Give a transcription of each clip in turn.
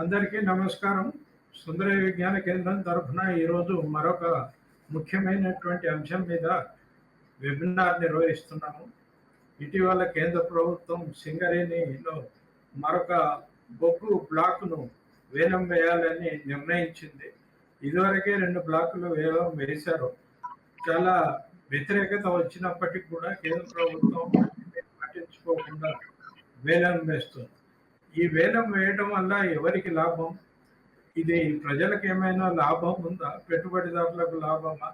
అందరికీ నమస్కారం. సుందరయ్య విజ్ఞాన కేంద్రం తరఫున ఈరోజు మరొక ముఖ్యమైనటువంటి అంశం మీద వెబినార్ నిర్వహిస్తున్నాము. ఇటీవల కేంద్ర ప్రభుత్వం సింగరేణిలో మరొక బొగ్గు బ్లాకును వేలం వేయాలని నిర్ణయించింది. ఇదివరకే 2 బ్లాకులు వేలం వేశారు. చాలా వ్యతిరేకత వచ్చినప్పటికీ కూడా కేంద్ర ప్రభుత్వం పట్టించుకోకుండా వేలం వేస్తుంది. ఈ వేలం వేయడం వల్ల ఎవరికి లాభం? ఇది ప్రజలకు ఏమైనా లాభం ఉందా? పెట్టుబడిదారులకు లాభమా?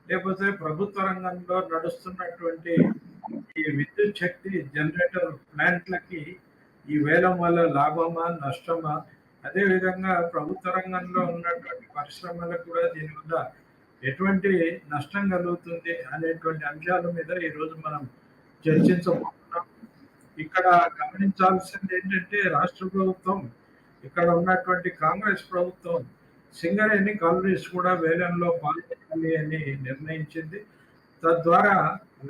లేకపోతే ప్రభుత్వ రంగంలో నడుస్తున్నటువంటి ఈ విద్యుత్ శక్తి జనరేటర్ ప్లాంట్లకి ఈ వేలం వల్ల లాభమా? నష్టమా? అదేవిధంగా ప్రభుత్వ రంగంలో ఉన్నటువంటి పరిశ్రమలకు కూడా దీనివల్ల ఎటువంటి నష్టం కలుగుతుంది అనేటువంటి అంశాల మీద ఈరోజు మనం చర్చించబోతున్నాం. ఇక్కడ గమనించాల్సింది ఏంటంటే రాష్ట్ర ప్రభుత్వం, ఇక్కడ ఉన్నటువంటి కాంగ్రెస్ ప్రభుత్వం సింగరేణి కాలనీస్ కూడా వేలంలో పాల్గొనాలి అని నిర్ణయించింది. తద్వారా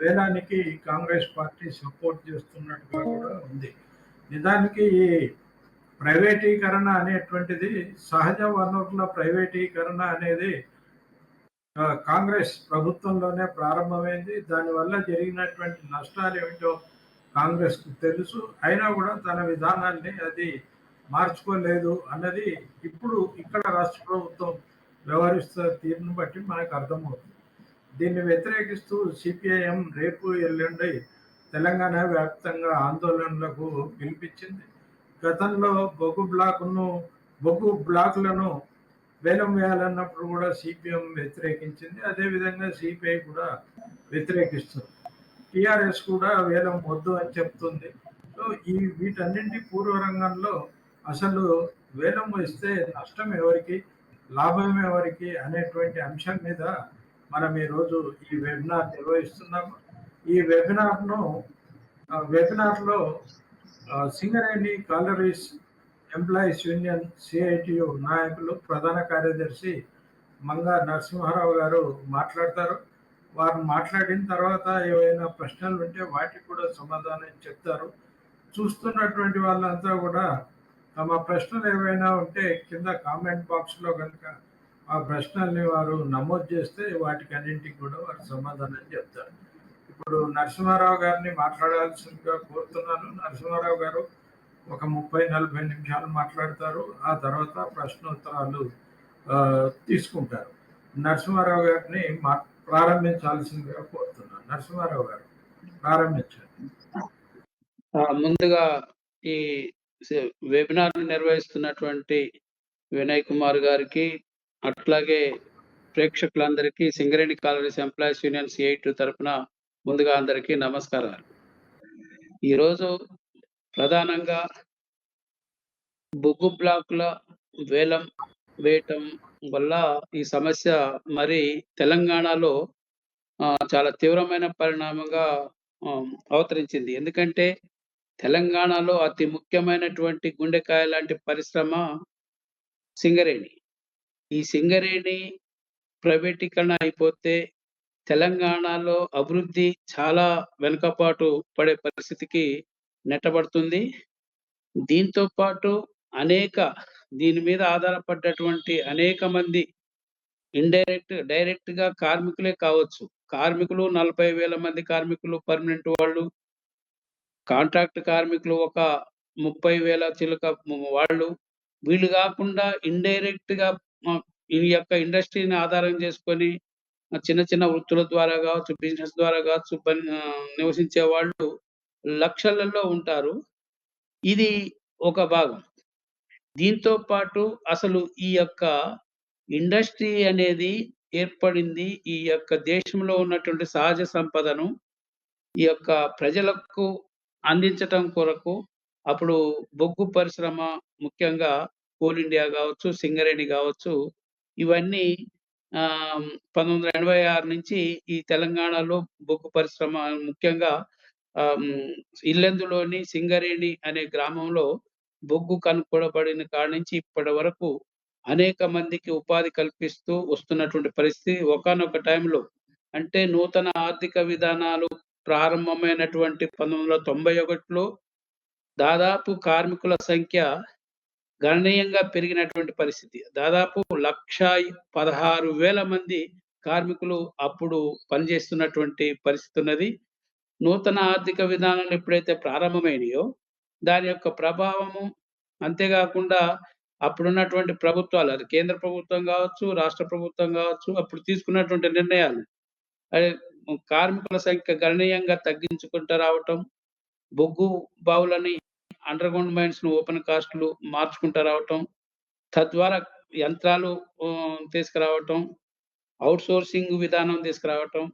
వేలానికి కాంగ్రెస్ పార్టీ సపోర్ట్ చేస్తున్నట్టుగా కూడా ఉంది. నిజానికి ఈ ప్రైవేటీకరణ అనేటువంటిది, సహజ వనరుల ప్రైవేటీకరణ అనేది కాంగ్రెస్ ప్రభుత్వంలోనే ప్రారంభమైంది. దానివల్ల జరిగినటువంటి నష్టాలు ఏమిటో కాంగ్రెస్కు తెలుసు. అయినా కూడా తన విధానాన్ని అది మార్చుకోలేదు అన్నది ఇప్పుడు ఇక్కడ రాష్ట్ర ప్రభుత్వం వ్యవహరిస్తున్న తీరును బట్టి మనకు అర్థమవుతుంది. దీన్ని వ్యతిరేకిస్తూ సిపిఐఎం రేపు ఎల్లుండి తెలంగాణ వ్యాప్తంగా ఆందోళనలకు పిలిపించింది. గతంలో బొగ్గు బ్లాకులను వేలం వేయాలన్నప్పుడు కూడా సిపిఎం వ్యతిరేకించింది. అదేవిధంగా సిపిఐ కూడా వ్యతిరేకిస్తుంది. టిఆర్ఎస్ కూడా వేలం వద్దు అని చెప్తుంది. సో వీటన్నింటి పూర్వరంగంలో అసలు వేలం వేస్తే నష్టం ఎవరికి, లాభం ఎవరికి అనేటువంటి అంశం మీద మనం ఈరోజు ఈ వెబినార్ నిర్వహిస్తున్నాము. ఈ వెబినార్లో Singareni collieries employees union CITU నాయకులు, ప్రధాన కార్యదర్శి మంగా నరసింహారావు గారు మాట్లాడతారు. వారు మాట్లాడిన తర్వాత ఏవైనా ప్రశ్నలు ఉంటే వాటికి కూడా సమాధానం చెప్తారు. చూస్తున్నటువంటి వాళ్ళంతా కూడా తమ ప్రశ్నలు ఏవైనా ఉంటే కింద కామెంట్ బాక్స్లో కనుక ఆ ప్రశ్నల్ని వారు నమోదు చేస్తే వాటికి అన్నింటికి కూడా వారు సమాధానం చెప్తారు. ఇప్పుడు నరసింహారావు గారిని మాట్లాడాల్సిందిగా కోరుతున్నాను. నరసింహారావు గారు ఒక 30-40 నిమిషాలు మాట్లాడతారు. ఆ తర్వాత ప్రశ్నోత్తరాలు తీసుకుంటారు. నరసింహారావు గారిని ప్రారంభించాల్సిందిగా కోరుతున్నాను. నరసింహారావు గారు ప్రారంభించండి. ముందుగా ఈ వెబినార్ నిర్వహిస్తున్నటువంటి వినయ్ కుమార్ గారికి, అట్లాగే ప్రేక్షకులందరికీ Singareni colonies employees union CIT తరఫున ముందుగా అందరికీ నమస్కారాలు. ఈరోజు ప్రధానంగా బొగ్గు బ్లాకుల వేలం వేయటం వల్ల ఈ సమస్య మరి తెలంగాణలో చాలా తీవ్రమైన పరిణామంగా అవతరించింది. ఎందుకంటే తెలంగాణలో అతి ముఖ్యమైనటువంటి గుండెకాయ లాంటి పరిశ్రమ సింగరేణి. ఈ సింగరేణి ప్రైవేటీకరణ అయిపోతే తెలంగాణలో అభివృద్ధి చాలా వెనుకపాటు పడే పరిస్థితికి నెట్టబడుతుంది. దీంతో పాటు దీని మీద ఆధారపడ్డటువంటి అనేక మంది డైరెక్ట్ గా కార్మికులే కావచ్చు. కార్మికులు 40,000 మంది కార్మికులు పర్మనెంట్ వాళ్ళు, కాంట్రాక్ట్ కార్మికులు ఒక 30,000 చిలుక వాళ్ళు. వీళ్ళు కాకుండా ఇండైరెక్ట్ గా ఈ యొక్క ఇండస్ట్రీని ఆధారం చేసుకొని చిన్న చిన్న వృత్తుల ద్వారా కావచ్చు, బిజినెస్ ద్వారా కావచ్చు నివసించే వాళ్ళు లక్షలలో ఉంటారు. ఇది ఒక భాగం. దీంతో పాటు అసలు ఈ యొక్క ఇండస్ట్రీ అనేది ఏర్పడింది ఈ యొక్క దేశంలో ఉన్నటువంటి సహజ సంపదను ఈ యొక్క ప్రజలకు అందించటం కొరకు. అప్పుడు బొగ్గు పరిశ్రమ, ముఖ్యంగా కోల్ ఇండియా కావచ్చు, సింగరేణి కావచ్చు, ఇవన్నీ 1986 నుంచి ఈ తెలంగాణలో బొగ్గు పరిశ్రమ, ముఖ్యంగా ఇల్లెందులోని సింగరేణి అనే గ్రామంలో బొగ్గు కనుక్కోబడిన కాడి నుంచి ఇప్పటి వరకు అనేక మందికి ఉపాధి కల్పిస్తూ వస్తున్నటువంటి పరిస్థితి. ఒకానొక టైంలో అంటే నూతన ఆర్థిక విధానాలు ప్రారంభమైనటువంటి 1991లో దాదాపు కార్మికుల సంఖ్య గణనీయంగా పెరిగినటువంటి పరిస్థితి. దాదాపు 1,16,000 మంది కార్మికులు అప్పుడు పనిచేస్తున్నటువంటి పరిస్థితి ఉన్నది. నూతన ఆర్థిక విధానాలు ఎప్పుడైతే ప్రారంభమైనయో, దాని యొక్క ప్రభావము అంతేగాకుండా అప్పుడున్నటువంటి ప్రభుత్వాలు, అది కేంద్ర ప్రభుత్వం గావచ్చు, రాష్ట్ర ప్రభుత్వం గావచ్చు, అప్పుడు తీసుకున్నటువంటి నిర్ణయాలు అదే కార్మికుల సంఖ్య గణనీయంగా తగ్గించుకుంటూ రావటం, బొగ్గు బావులని అండర్‌గ్రౌండ్ మైన్స్‌ను ఓపెన్ కాస్ట్‌లు మార్చుకుంటూ రావటం, తద్వారా యంత్రాలు తీసుకురావటం, ఔట్‌సోర్సింగ్ విధానం తీసుకురావటం,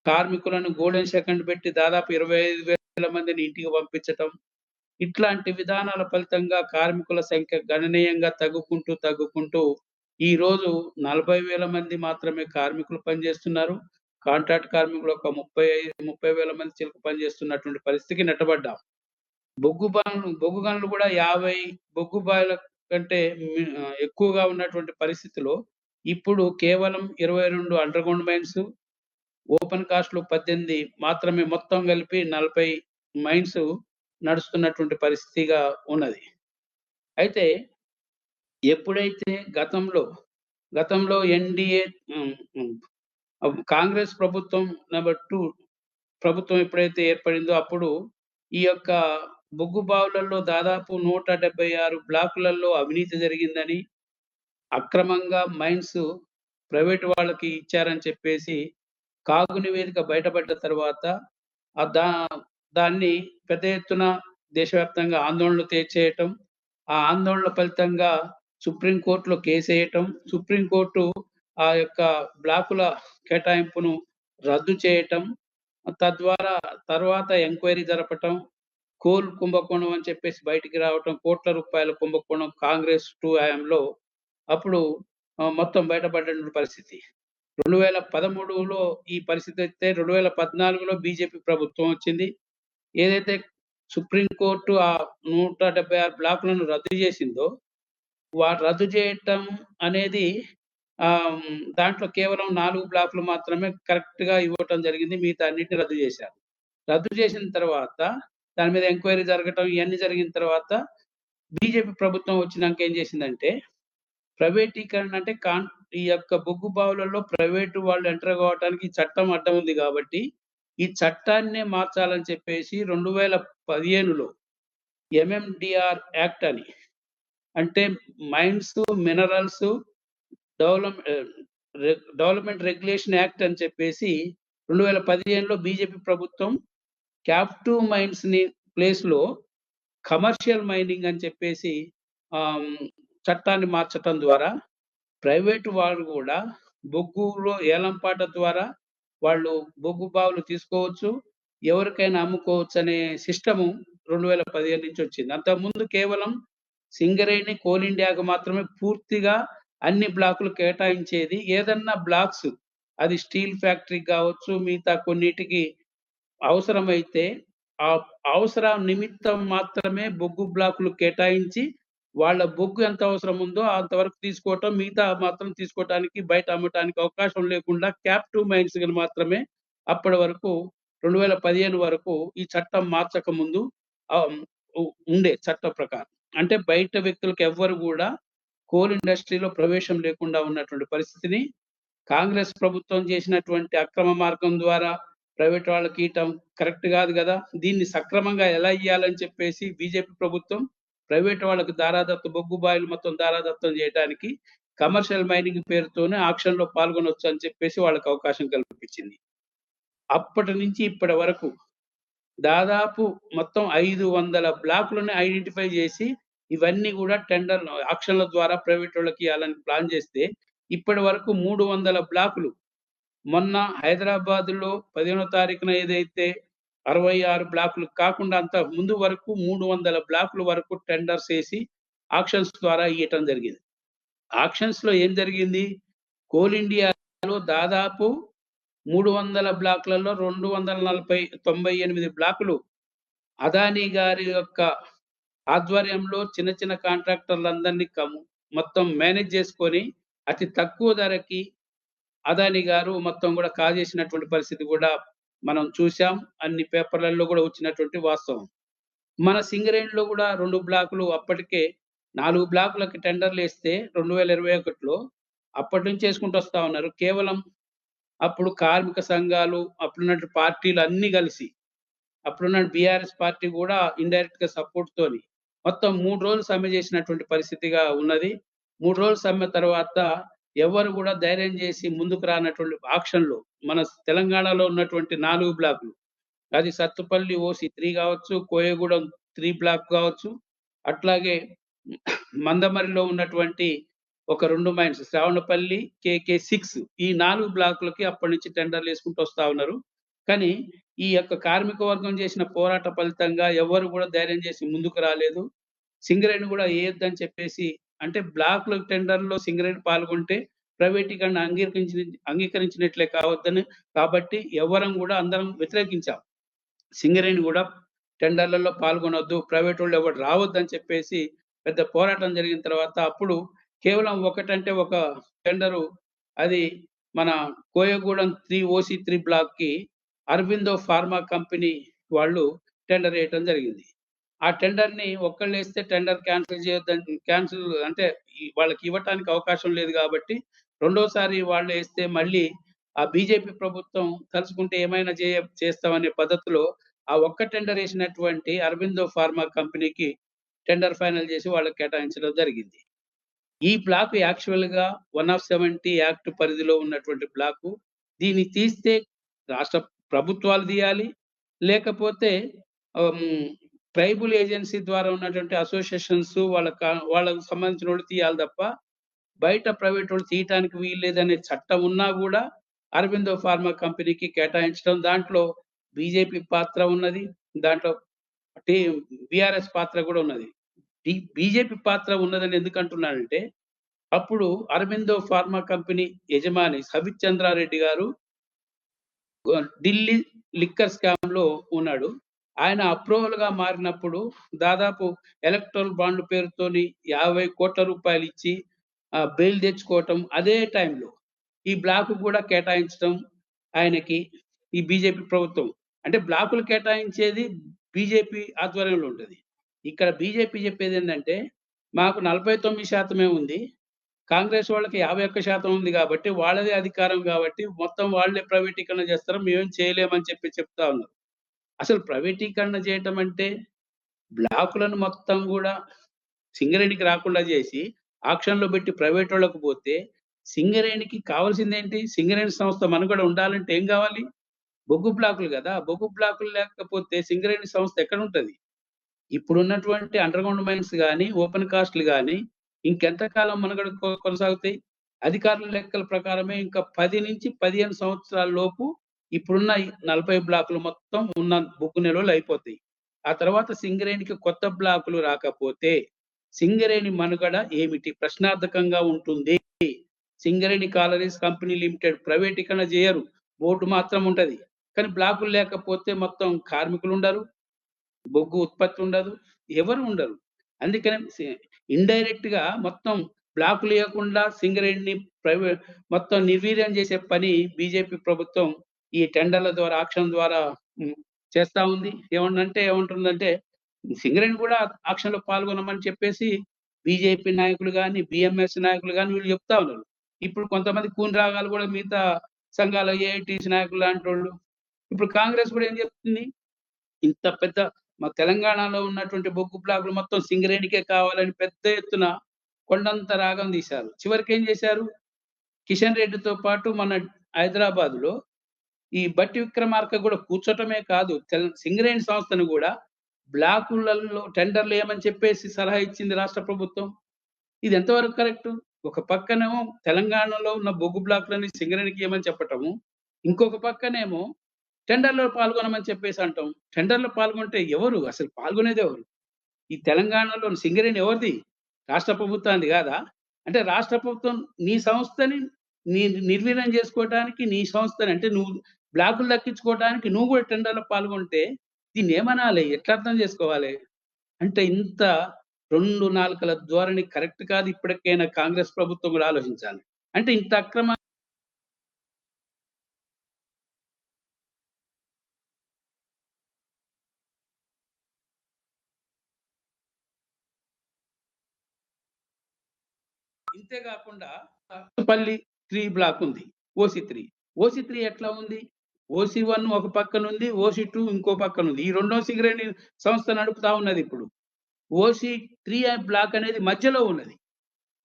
కార్మికులను గోల్డెన్ సెకండ్ పెట్టి దాదాపు 25,000 మందిని ఇంటికి పంపించటం. ఇట్లాంటి విధానాల ఫలితంగా కార్మికుల సంఖ్య గణనీయంగా తగ్గుకుంటూ ఈరోజు 40,000 మంది మాత్రమే కార్మికులు పనిచేస్తున్నారు. కాంట్రాక్ట్ కార్మికులు ఒక 30,000 మంది చిలుకు పనిచేస్తున్నటువంటి పరిస్థితికి నెట్టబడ్డాం. బొగ్గు గనులు కూడా 50 బొగ్గు బావిల కంటే ఎక్కువగా ఉన్నటువంటి పరిస్థితిలో ఇప్పుడు కేవలం 22 అండర్‌గ్రౌండ్ మైన్స్, ఓపెన్ కాస్ట్‌లు 18 మాత్రమే, మొత్తం కలిపి 40 మైన్స్ నడుస్తున్నటువంటి పరిస్థితిగా ఉన్నది. అయితే ఎప్పుడైతే గతంలో ఎన్‌డీఏ కాంగ్రెస్ ప్రభుత్వం నంబర్ 2 ప్రభుత్వం ఎప్పుడైతే ఏర్పడిందో అప్పుడు ఈ యొక్క బొగ్గు బావులలో దాదాపు 176 బ్లాకులలో అవినీతి జరిగిందని, అక్రమంగా మైన్స్ ప్రైవేట్ వాళ్ళకి ఇచ్చారని చెప్పేసి కాగు నివేదిక బయటపడ్డ తర్వాత ఆహ్, దా దాన్ని పెద్ద ఎత్తున దేశవ్యాప్తంగా ఆందోళనలు చేయటం, ఆ ఆందోళన ఫలితంగా సుప్రీం కోర్ట్‌లో కేసేయటం, సుప్రీం కోర్టు ఆ యొక్క బ్లాకుల కేటాయింపును రద్దు చేయటం, తద్వారా తర్వాత ఎంక్వైరీ జరపటం, కోల్ కుంభకోణం అని చెప్పేసి బయటికి రావటం, కోట్ల రూపాయల కుంభకోణం కాంగ్రెస్ 2 హయాంలో అప్పుడు మొత్తం బయటపడినటువంటి పరిస్థితి. 2013లో ఈ పరిస్థితి వస్తే 2014లో బీజేపీ ప్రభుత్వం వచ్చింది. ఏదైతే సుప్రీం కోర్టు ఆ 176 బ్లాకులను రద్దు చేసిందో, రద్దు చేయటం అనేది దాంట్లో కేవలం 4 బ్లాకులు మాత్రమే కరెక్ట్‌గా ఇవ్వటం జరిగింది. మిగతా అన్నిటిని రద్దు చేశారు. రద్దు చేసిన తర్వాత దాని మీద ఎంక్వైరీ జరగటం ఇయన్నీ జరిగిన తర్వాత బీజేపీ ప్రభుత్వం వచ్చినాక ఏం చేసిందంటే, ప్రైవేటీకరణ అంటే ఈ యొక్క బొగ్గు బావులలో ప్రైవేటు వాళ్ళు ఎంటర్ కావటానికి ఈ చట్టం అడ్డం ఉంది కాబట్టి, ఈ చట్టాన్నే మార్చాలని చెప్పేసి 2015లో ఎంఎండీఆర్ యాక్ట్ అని, అంటే mines, minerals develop development regulation act అని చెప్పేసి 2015లో బీజేపీ ప్రభుత్వం క్యాప్టివ్ మైన్స్‌ని ప్లేస్‌లో కమర్షియల్ మైనింగ్ అని చెప్పేసి చట్టాన్ని మార్చటం ద్వారా ప్రైవేట్ వాళ్ళు గూడా బొగ్గులో ఏలంపాట ద్వారా వాళ్ళు బొగ్గు బావులు తీసుకోవచ్చు, ఎవరికైనా అమ్ముకోవచ్చనే సిస్టము 2015 నుంచి వచ్చింది. అంతకుముందు కేవలం సింగరేణి, కోల్ ఇండియాకి మాత్రమే పూర్తిగా అన్ని బ్లాకులు కేటాయించేది. ఏదన్నా బ్లాక్స్ అది స్టీల్ ఫ్యాక్టరీకి గావచ్చు, మిగతా కొన్నిటికి అవసరమైతే ఆ అవసరం నిమిత్తం మాత్రమే బొగ్గు బ్లాకులు కేటాయించి, వాళ్ళ బొగ్గు ఎంత అవసరం ఉందో అంతవరకు తీసుకోవటం, మిగతా మాత్రం తీసుకోవటానికి, బయట అమ్మటానికి అవకాశం లేకుండా క్యాప్టివ్ మైన్స్‌కి మాత్రమే అప్పటి వరకు 2015 వరకు ఈ చట్టం మార్చక ముందు ఆహ్, ఉండే చట్టం ప్రకారం. అంటే బయట వ్యక్తులకు ఎవ్వరు గూడా కోల్ ఇండస్ట్రీలో ప్రవేశం లేకుండా ఉన్నటువంటి పరిస్థితిని కాంగ్రెస్ ప్రభుత్వం చేసినటువంటి అక్రమ మార్గం ద్వారా ప్రైవేట్ వాళ్ళకి ఇయటం కరెక్ట్ గాదు గదా! దీన్ని సక్రమంగా ఎలా ఇయ్యాలని చెప్పేసి బీజేపీ ప్రభుత్వం ప్రైవేట్ వాళ్ళకి బొగ్గు బాయిలు మొత్తం దారాదత్తం చేయటానికి కమర్షియల్ మైనింగ్ పేరుతోనే ఆక్షన్‌లో పాల్గొనొచ్చు అని చెప్పేసి వాళ్ళకి అవకాశం కల్పించింది. అప్పటి నుంచి ఇప్పటి వరకు దాదాపు మొత్తం 500 బ్లాకులను ఐడెంటిఫై చేసి, ఇవన్నీ గూడా ఆక్షన్‌ల ద్వారా ప్రైవేట్ వాళ్ళకి ఇయ్యాలని ప్లాన్ చేస్తే, ఇప్పటి వరకు 300 బ్లాకులు మొన్న హైదరాబాద్‌లో 15వ తారీఖున ఏదైతే 66 బ్లాకులు కాకుండా అంతకు ముందు వరకు 300 బ్లాకుల వరకు టెండర్స్ ఏసి ఆక్షన్స్ ద్వారా ఇయ్యటం జరిగింది. ఆక్షన్స్‌లో ఏం జరిగింది? కోల్ ఇండియాలో దాదాపు 300 బ్లాకులలో 98 బ్లాకులు అదానీ గారి యొక్క ఆధ్వర్యంలో చిన్న చిన్న కాంట్రాక్టర్లందరినీ మొత్తం మేనేజ్ చేసుకొని అతి తక్కువ ధరకి అదానీ గారు మొత్తం గూడా కాజేసినటువంటి పరిస్థితి గూడా మనం చూసాం. అన్ని పేపర్‌లలో గూడా వచ్చినటువంటి వాస్తవం. మన సింగరేణిలో గూడా 2 బ్లాకులు అప్పటికే 4 బ్లాకులకి టెండర్‌లేస్తే 2021లో అప్పటి నుంచి చేసుకుంటూ వస్తా ఉన్నారు. కేవలం అప్పుడు కార్మిక సంఘాలు, అప్పుడున్నటి పార్టీలు అన్నీ కలిసి, అప్పుడున్న బీఆర్ఎస్ పార్టీ గూడా ఇండైరెక్ట్‌గా సపోర్ట్‌తోని మొత్తం 3 రోజులు సమ్మె చేసినటువంటి పరిస్థితిగా ఉన్నది. 3 రోజుల సమ్మె తర్వాత ఎవ్వరు గూడా ధైర్యం చేసి ముందుకు రానటువంటి ఆక్షన్‌లో మన తెలంగాణలో ఉన్నటువంటి 4 బ్లాకులు, అది సత్తుపల్లి ఓసీ 3 గావచ్చు, కోయగూడెం 3 బ్లాక్ గావచ్చు, అట్లాగే మందమరిలో ఉన్నటువంటి ఒక 2 మైన్స్ శ్రావణపల్లి, కేకే 6 ఈ 4 బ్లాకులకి అప్పటి నుంచి టెండర్‌లేసుకుంటూ వస్తా ఉన్నారు. కానీ ఈ యొక్క కార్మిక వర్గం చేసిన పోరాట ఫలితంగా ఎవ్వరు గూడా ధైర్యం చేసి ముందుకు రాలేదు. సింగరేణి గూడా ఏయొద్దని చెప్పేసి, అంటే బ్లాక్‌ల టెండర్‌లో సింగరేణి పాల్గొంటే ప్రైవేటీకరణ అంగీకరించినట్లే కాబట్టి ఎవ్వరం గూడా అందరం వ్యతిరేకించాం. సింగరేణి గూడా టెండర్‌లలో పాల్గొనొద్దు, ప్రైవేటోళ్ళు ఎవరు రావద్దని చెప్పేసి పెద్ద పోరాటం జరిగిన తర్వాత అప్పుడు కేవలం ఒకటంటే ఒక టెండరు, అది మన కోయగూడెం 3 ఓసీ 3 బ్లాక్‌కి అరబిందో ఫార్మా కంపెనీ వాళ్ళు టెండర్ ఏయటం జరిగింది. ఆ టెండర్‌ని ఒక్కళ్ళేస్తే టెండర్ క్యాన్సిల్ అంటే వాళ్ళకి ఇవ్వటానికి అవకాశం లేదు గాబట్టి, రెండోసారి వాళ్ళేస్తే మళ్ళీ ఆ బీజేపీ ప్రభుత్వం తలుచుకుంటే ఏమైనా చేస్తామనే పద్ధతిలో ఆ ఒక్క టెండర్ ఏసినటువంటి అరబిందో ఫార్మా కంపెనీకి టెండర్ ఫైనల్ చేసి వాళ్ళకి కేటాయించడం జరిగింది. ఈ బ్లాక్ యాక్చువల్‌గా 170 యాక్ట్ పరిధిలో ఉన్నటువంటి బ్లాకు. దీన్ని తీస్తే రాష్ట్ర ప్రభుత్వాలు తీయాలి. లేకపోతే హ్మ్. ట్రైబల్ ఏజెన్సీ ద్వారా ఉన్నటువంటి అసోసియేషన్స్ వాళ్ళకి సంబంధించినోళ్ళు తీయాలి తప్ప, బయట ప్రైవేటోళ్ళు తీయటానికి వీల్లేదనే చట్టం ఉన్నా గూడా అరబిందో ఫార్మా కంపెనీకి కేటాయించడం. దాంట్లో బీజేపీ పాత్ర ఉన్నది. దాంట్లో టీ బీఆర్ఎస్ పాత్ర గూడా ఉన్నది. బీజేపీ పాత్ర ఉన్నదని ఎందుకంటున్నానంటే, అప్పుడు అరబిందో ఫార్మా కంపెనీ యజమాని సబిత్ చంద్రారెడ్డి గారు ఢిల్లీ లిక్కర్ స్కామ్‌లో ఉన్నాడు. ఆయన అప్రూవల్‌గా మారినప్పుడు దాదాపు ఎలక్టోరల్ బాండ్ పేరుతోని రూ. 50,00,00,000 ఇచ్చి బెయిల్ తెచ్చుకోవటం. అదే టైంలో ఈ బ్లాక్ గూడా కేటాయించటం ఆయనకి ఈ బీజేపీ ప్రభుత్వం. అంటే బ్లాకులు కేటాయించేది బీజేపీ ఆధ్వర్యంలో ఉంటది. ఇక్కడ బీజేపీ చెప్పేదేంటంటే, మాకు 49% ఉంది. కాంగ్రెస్ వాళ్ళకి 51% ఉంది గాబట్టి, వాళ్ళదే అధికారం గాబట్టి, మొత్తం వాళ్ళే ప్రైవేటీకరణ జేస్తారు. మేమేం చేయలేమని చెప్తా ఉన్నారు. అసలు ప్రైవేటీకరణ చేయటం అంటే, బ్లాకులను మొత్తం గూడా సింగరేణికి రాకుండా జేసి, ఆక్షన్‌లో బెట్టి ప్రైవేటోళ్ళకి పోతే, సింగరేణికి కావాల్సిందేంటి? సింగరేణి సంస్థ మనుగడ ఉండాలంటే ఏం గావాలి? బొగ్గు బ్లాకులు గదా! బొగ్గు బ్లాకులు లేకపోతే సింగరేణి సంస్థ ఎక్కడుంటది? ఇప్పుడున్నటువంటి అండర్‌గ్రౌండ్ మైన్స్ గాని, ఓపెన్ కాస్ట్‌లు గాని ఇంకెంత కాలం మనుగడ కొనసాగుతాయి? అధికారుల లెక్కల ప్రకారమే ఇంకా 10-15 సంవత్సరాల లోపు ఇప్పుడున్న ఈ 40 బ్లాకులు మొత్తం ఉన్న బొగ్గు నిల్వలు అయిపోతాయి. ఆ తర్వాత సింగరేణికి కొత్త బ్లాకులు రాకపోతే సింగరేణి మనుగడ ఏమిటి? ప్రశ్నార్థకంగా ఉంటుంది. సింగరేణి కాలరీస్ కంపెనీ లిమిటెడ్ ప్రైవేటీకరణ జేయరు. బోర్డ్ మాత్రం ఉంటది. కానీ బ్లాకులు లేకపోతే మొత్తం కార్మికులుండరు. బొగ్గు ఉత్పత్తి ఉండదు. ఎవరు ఉండరు. అందుకనే ఇండైరెక్ట్‌గా మొత్తం బ్లాకులియ్యకుండా సింగరేణిని ప్రైవే మొత్తం నిర్వీర్యం చేసే పని బీజేపీ ప్రభుత్వం ఈ టెండర్‌ల ద్వారా, ఆక్షన్ ద్వారా హ్మ్. చేస్తా ఉంది. ఏమంటుందంటే సింగరేణి కూడా ఆక్షన్‌లో పాల్గొనమని చెప్పేసి బీజేపీ నాయకులు గాని, బీఎంఎస్ నాయకులు గాని వీళ్ళు చెప్తా ఉన్నారు. ఇప్పుడు కొంతమంది కూని రాగాలు కూడా మిగతా సంఘాల ఏఐటీసీ నాయకులు లాంటోళ్ళు. ఇప్పుడు కాంగ్రెస్ కూడా ఏం చెప్తుంది? ఇంత పెద్ద మా తెలంగాణలో ఉన్నటువంటి బొగ్గు బ్లాకులు మొత్తం సింగరేణికే కావాలని పెద్ద ఎత్తున కొండంత రాగం తీశారు. చివరికేం చేశారు? కిషన్ రెడ్డితో పాటు మన హైదరాబాద్‌లో ఈ బట్టి విక్రమార్క గూడా కూర్చోటమే కాదు, సింగరేణి సంస్థను గూడా బ్లాకులలో టెండర్‌లు ఏయమని చెప్పేసి సలహా ఇచ్చింది రాష్ట్ర ప్రభుత్వం. ఇది ఎంతవరకు కరెక్టు? ఒక పక్కనేమో తెలంగాణలో ఉన్న బొగ్గు బ్లాకులని సింగరేణికి ఇయ్యమని చెప్పటము. ఇంకొక పక్కనేమో టెండర్‌లో పాల్గొనమని చెప్పేసి అంటాం. టెండర్‌లో పాల్గొంటే ఎవరు? అసలు పాల్గొనేదెవరు? ఈ తెలంగాణలో సింగరేణి ఎవరిది? రాష్ట్ర ప్రభుత్వానిది గాదా? అంటే రాష్ట్ర ప్రభుత్వం నీ సంస్థని నీ నిర్వీర్యం జేసుకోవటానికి నీ సంస్థని, అంటే నువ్వు బ్లాకులు దక్కించుకోవటానికి నువ్వు గూడా టెండర్‌లో పాల్గొంటే దీన్నేమనాలి? ఎట్లా అర్థం జేసుకోవాలి? అంటే ఇంత 2 నాలుకల ధోరణి కరెక్ట్ కాదు. ఇప్పటికైనా కాంగ్రెస్ ప్రభుత్వం గూడా ఆలోచించాలి. అంటే ఇంత అక్రమ ఇంతే కాకుండా పల్లి 3 బ్లాక్ ఉంది. ఓసీ 3. ఓసీ 3 ఎట్లా ఉంది? ఓసీ 1 ఒక పక్కనుంది. ఓసీ 2 ఇంకో పక్కనుంది. ఈ రెండో సింగరేణి సంస్థ నడుపుతా ఉన్నదిప్పుడు. ఓసీ 3 బ్లాక్ అనేది మధ్యలో ఉన్నది.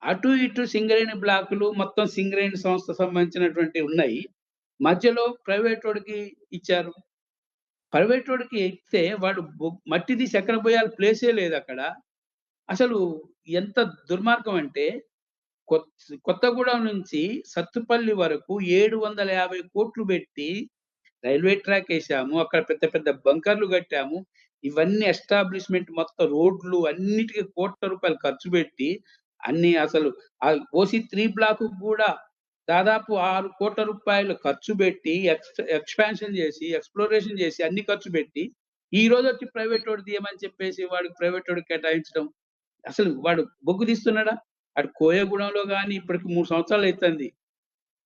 అటు ఇటు సింగరేణి బ్లాకులు మొత్తం సింగరేణి సంస్థ సంబంధించినటువంటివి ఉన్నాయి. మధ్యలో ప్రైవేటోడికి ఇచ్చారు. ప్రైవేటోడికి ఇస్తే వాడు మట్టి తీసి ఎక్కడ పోయాలి ప్లేసే లేదక్కడ. అసలు ఎంత దుర్మార్గం అంటే కొత్తగూడెం నుంచి సత్తుపల్లి వరకు 750 కోట్లు పెట్టి రైల్వే ట్రాక్ ఏసాము. అక్కడ పెద్ద పెద్ద బంకర్‌లు కట్టాము. ఇవన్నీ ఎస్టాబ్లిష్‌మెంట్ మొత్తం రోడ్లు అన్నిటికి ₹1,00,00,000 ఖర్చు పెట్టి అన్ని అసలు ఓసీ 3 బ్లాక్‌కు కూడా దాదాపు ₹6,00,00,000 ఖర్చు పెట్టి ఎక్స్‌పాన్షన్ చేసి, ఎక్స్‌ప్లోరేషన్ చేసి అన్ని ఖర్చు పెట్టి ఈ రోజొచ్చి ప్రైవేటోడు తీయమని చెప్పేసి వాడికి ప్రైవేటోడికి కేటాయించడం. అసలు వాడు బొగ్గు తీస్తున్నాడా? అటు కోయగూడెంలో గాని ఇప్పటికి 3 సంవత్సరాలు అయితుంది.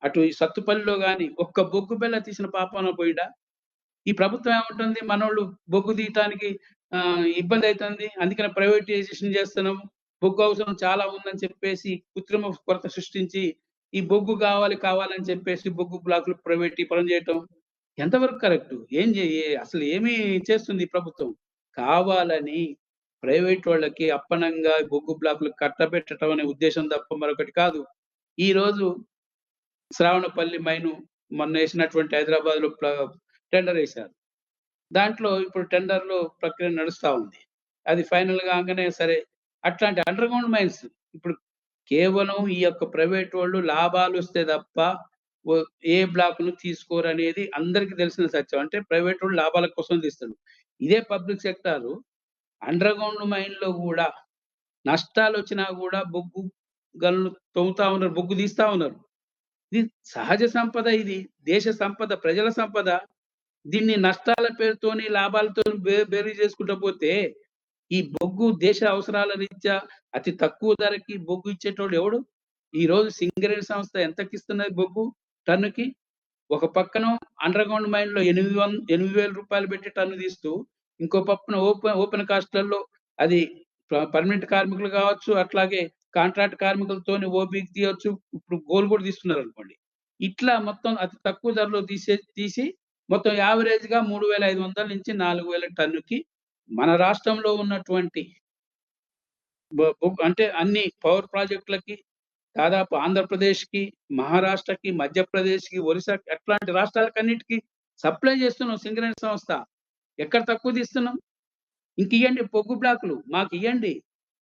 అటు ఈ సత్తుపల్లిలో గాని ఒక్క బొగ్గు బిళ్ళ తీసిన పాపాన పోయిండా? ఈ ప్రభుత్వం ఏమంటుంది? మనోళ్ళు బొగ్గు తీయటానికి ఇబ్బందయితుంది. అందుకనే ప్రైవేటైజేషన్ చేస్తున్నాము. బొగ్గు అవసరం చాలా ఉందని చెప్పేసి కృత్రిమ కొరత సృష్టించి ఈ బొగ్గు కావాలని చెప్పేసి బొగ్గు బ్లాకులు ప్రైవేటీకరణ చేయటం. ఎంతవరకు కరెక్టు? అసలు ఏమి చేస్తుంది ఈ ప్రభుత్వం? కావాలని ప్రైవేట్ వాళ్ళకి అప్పనంగా బొగ్గు బ్లాకులు కట్టబెట్టడం అనే ఉద్దేశం తప్ప మరొకటి కాదు. ఈరోజు శ్రావణపల్లి మైను మొన్నేసినటువంటి హైదరాబాద్‌లో టెండర్ ఏశారు. దాంట్లో ఇప్పుడు టెండర్‌లో ప్రక్రియ నడుస్తా ఉంది. అది ఫైనల్ కాంగానే సరే అట్లాంటి అండర్‌గ్రౌండ్ మైన్స్ ఇప్పుడు కేవలం ఈ యొక్క ప్రైవేట్ వాళ్ళు లాభాలొస్తే తప్ప ఓ ఏ బ్లాక్‌ను తీసుకోరనేది అందరికీ తెలిసిన సత్యం. అంటే ప్రైవేట్ వాళ్ళు లాభాల కోసం తీస్తాడు. ఇదే పబ్లిక్ సెక్టారు అండర్‌గ్రౌండ్ మైన్‌లో గూడా నష్టాలొచ్చినా గూడా బొగ్గు గనులు తవ్వుతా ఉన్నారు. బొగ్గు తీస్తా ఉన్నారు. ఇది సహజ సంపద ఇది. దేశ సంపద, ప్రజల సంపద. దీన్ని నష్టాల పేరుతోని, లాభాలతోని బేరీజు చేసుకుంటా పోతే, ఈ బొగ్గు దేశ అవసరాల రీత్యా అతి తక్కువ ధరకి బొగ్గు ఇచ్చేటోడు ఎవడు? ఈరోజు సింగరేణి సంస్థ ఎంతకిస్తున్నది బొగ్గు టన్నుకి? ఒక పక్కన అండర్‌గ్రౌండ్ మైన్‌లో ₹8,000 పెట్టి టన్ను తీస్తూ, ఇంకో పక్కన ఓపెన్ కాస్ట్‌లలో అది పర్మనెంట్ కార్మికులు కావచ్చు, అట్లాగే కాంట్రాక్ట్ కార్మికులతోని ఓపీకి తీయొచ్చు. ఇప్పుడు గోల్డ్ కూడా తీస్తున్నారనుకోండి. ఇట్లా మొత్తం అతి తక్కువ ధరలో తీసి మొత్తం యావరేజ్‌గా 3,500 నుంచి 4,000 టన్నుకి మన రాష్ట్రంలో ఉన్నటువంటి అంటే అన్ని పవర్ ప్రాజెక్టులకి దాదాపు ఆంధ్రప్రదేశ్‌కి, మహారాష్ట్రకి, మధ్యప్రదేశ్‌కి, ఒరిస్సాకి అట్లాంటి రాష్ట్రాలకన్నిటికి సప్లై చేస్తున్నాం సింగరేణి సంస్థ. ఎక్కడ తక్కువ తీస్తున్నాం? ఇంకియ్యండి బొగ్గు బ్లాకులు మాకియ్యండి.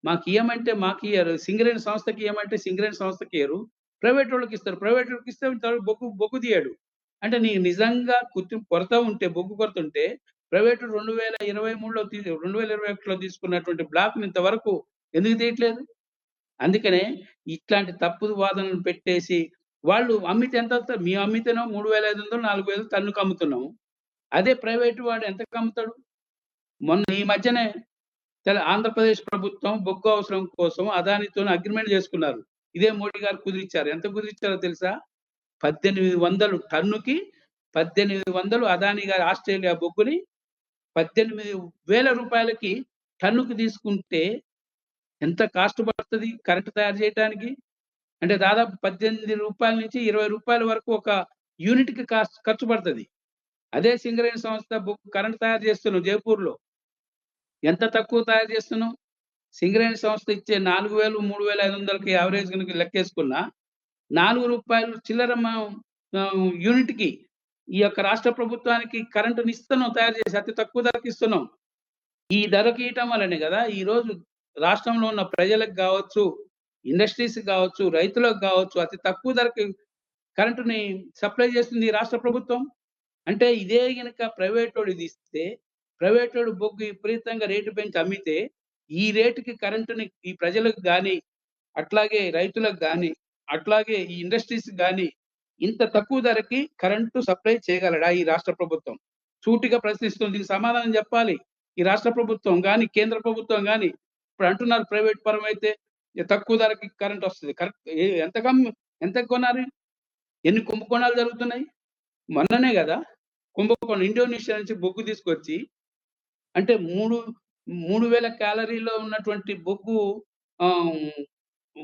మాకియ్యమంటే మాకియ్యరు. సింగరేణి సంస్థకి ఇయ్యమంటే సింగరేణి సంస్థకియ్యరు. ప్రైవేటోళ్ళకిస్తారు. ప్రైవేటోళ్ళకిస్తే బొగ్గు తీయడు. అంటే నీకు నిజంగా బొగ్గు కొరత ఉంటే ప్రైవేటు 2021లో తీసుకున్నటువంటి బ్లాక్‌ని ఇంతవరకు ఎందుకు తీయట్లేదు? అందుకనే ఇట్లాంటి తప్పుడు వాదనలు పెట్టేసి వాళ్ళు అమ్మితే ఎంత మేము అమ్మితేనేమో 3,500, 4,000 టన్నుకు అమ్ముతున్నాము. అదే ప్రైవేట్ వాడు ఎంతకమ్ముతాడు? మొన్న ఈ మధ్యనే ఆంధ్రప్రదేశ్ ప్రభుత్వం బొగ్గు అవసరం కోసం అదానితోని అగ్రీమెంట్ చేసుకున్నారు. ఇదే మోడీ గారు కుదిరిచ్చారు. ఎంత కుదిరిచ్చారో తెలుసా? 1,800 టన్నుకి 1,800 అదాని గారి ఆస్ట్రేలియా బొగ్గుని ₹18,000 టన్నుకి తీసుకుంటే ఎంత కాస్ట్ పడతది కరెంట్ తయారు చేయటానికి? అంటే దాదాపు ₹18 నుంచి ₹20 వరకు ఒక యూనిట్‌కి ఖర్చు పడతది. అదే సింగరేణి సంస్థ కరెంట్ తయారు చేస్తున్నాం జైపూర్‌లో. ఎంత తక్కువ తయారు చేస్తున్నాం? సింగరేణి సంస్థ ఇచ్చే 4,000, 3,500కి యావరేజ్ గనుక లెక్కేసుకున్నా ₹4 చిల్లర యూనిట్‌కి ఈ యొక్క రాష్ట్ర ప్రభుత్వానికి కరెంటుని ఇస్తున్నాం తయారు చేసి అతి తక్కువ ధరకి ఇస్తున్నాం. ఈ ధరకి ఇయటం వల్లనే గదా! ఈరోజు రాష్ట్రంలో ఉన్న ప్రజలకు గావచ్చు, ఇండస్ట్రీస్‌కి గావచ్చు, రైతులకు గావచ్చు అతి తక్కువ ధరకి కరెంటుని సప్లై చేస్తుంది ఈ రాష్ట్ర ప్రభుత్వం. అంటే ఇదే గనక ప్రైవేటోడిది ఇస్తే, ప్రైవేటోడు బొగ్గు విపరీతంగా రేటు పెంచి అమ్మితే, ఈ రేటుకి కరెంటుని ఈ ప్రజలకు గాని, అట్లాగే రైతులకు గాని, అట్లాగే ఈ ఇండస్ట్రీస్‌కి గాని, ఇంత తక్కువ ధరకి కరెంటు సప్లై చేయగలడా ఈ రాష్ట్ర ప్రభుత్వం? సూటిగా ప్రశ్నిస్తుంది. దీనికి సమాధానం చెప్పాలి. ఈ రాష్ట్ర ప్రభుత్వం గాని, కేంద్ర ప్రభుత్వం గాని. ఇప్పుడు అంటున్నారు ప్రైవేట్ పరమైతే తక్కువ ధరకి కరెంట్ వస్తది. కరెక్ట్ ఎంతకు కొనాలి? ఎన్ని కుంభకోణాలు జరుగుతున్నాయి? మొన్ననే గదా! కుంభకోణం ఇండోనేషియా నుంచి బొగ్గు తీసుకొచ్చి అంటే 3,000 క్యాలరీలో ఉన్నటువంటి బొగ్గు ఆహ్,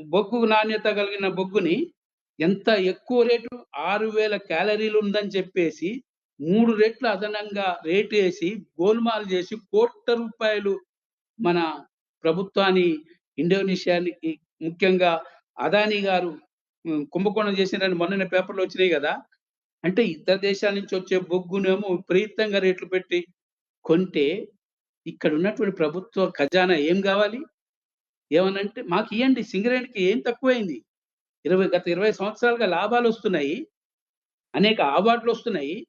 బొగ్గు నాణ్యత కలిగిన బొగ్గుని ఎంత ఎక్కువ రేటు 6,000 క్యాలరీలు ఉందని చెప్పేసి 3 రెట్లు అదనంగా రేటేసి గోల్మాల్ చేసి ₹1,00,00,000 మన ప్రభుత్వాన్ని ఇండోనేషియానికి ముఖ్యంగా అదానీ గారు కుంభకోణం చేసిరని మొన్ననే పేపర్‌లో వచ్చినాయి గదా! అంటే ఇతర దేశాల నుంచి వచ్చే బొగ్గునేమో విపరీతంగా రేట్లు పెట్టి కొంటే ఇక్కడ ఉన్నటువంటి ప్రభుత్వ ఖజానా ఏం గావాలి? ఏమనంటే మాకియ్యండి సింగరేణికి ఏం తక్కువైంది? గత 20 సంవత్సరాలుగా లాభాలొస్తున్నాయి. అనేక అవార్డులొస్తున్నాయి.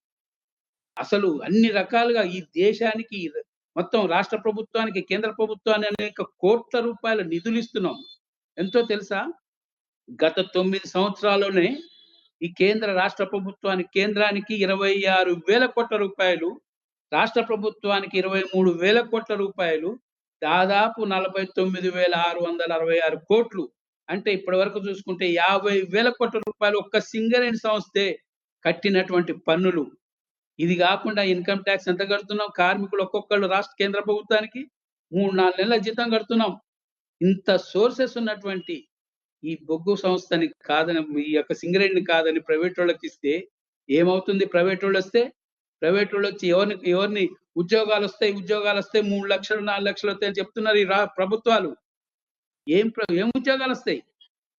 అసలు అన్ని రకాలుగా ఈ దేశానికి మొత్తం రాష్ట్ర ప్రభుత్వానికి, కేంద్ర ప్రభుత్వాన్ని అనేక కోట్ల రూపాయల నిధులిస్తున్నాం. ఎంతో తెలుసా? గత 9 సంవత్సరాల్లోనే ఈ రాష్ట్ర ప్రభుత్వానికి కేంద్రానికి 26,000 కోట్ల రూపాయలు, రాష్ట్ర ప్రభుత్వానికి 23,000 కోట్ల రూపాయలు, దాదాపు 49,666 కోట్లు. అంటే ఇప్పటి వరకు చూసుకుంటే 50,000 కోట్ల రూపాయలు ఒక్క సింగరేణి సంస్థే కట్టినటువంటి పన్నులు. ఇది గాకుండా ఇన్‌కమ్ టాక్స్ ఎంత కడుతున్నాం? కార్మికులు ఒక్కొక్కళ్ళు రాష్ట్ర కేంద్ర ప్రభుత్వానికి 3, 4 నెలల జీతం కడుతున్నాం. ఇంత సోర్సెస్ ఉన్నటువంటి ఈ బొగ్గు సంస్థని కాదని ఈ యొక్క సింగరేణిని కాదని ప్రైవేటోళ్ళకిస్తే ఏమవుతుంది? ప్రైవేటోళ్ళొచ్చి ఎవరిని ఉద్యోగాలొస్తాయి 3,00,000, 4,00,000 వస్తాయని చెప్తున్నారు ఈ ప్రభుత్వాలు. ఏం ఉద్యోగాలొస్తాయి?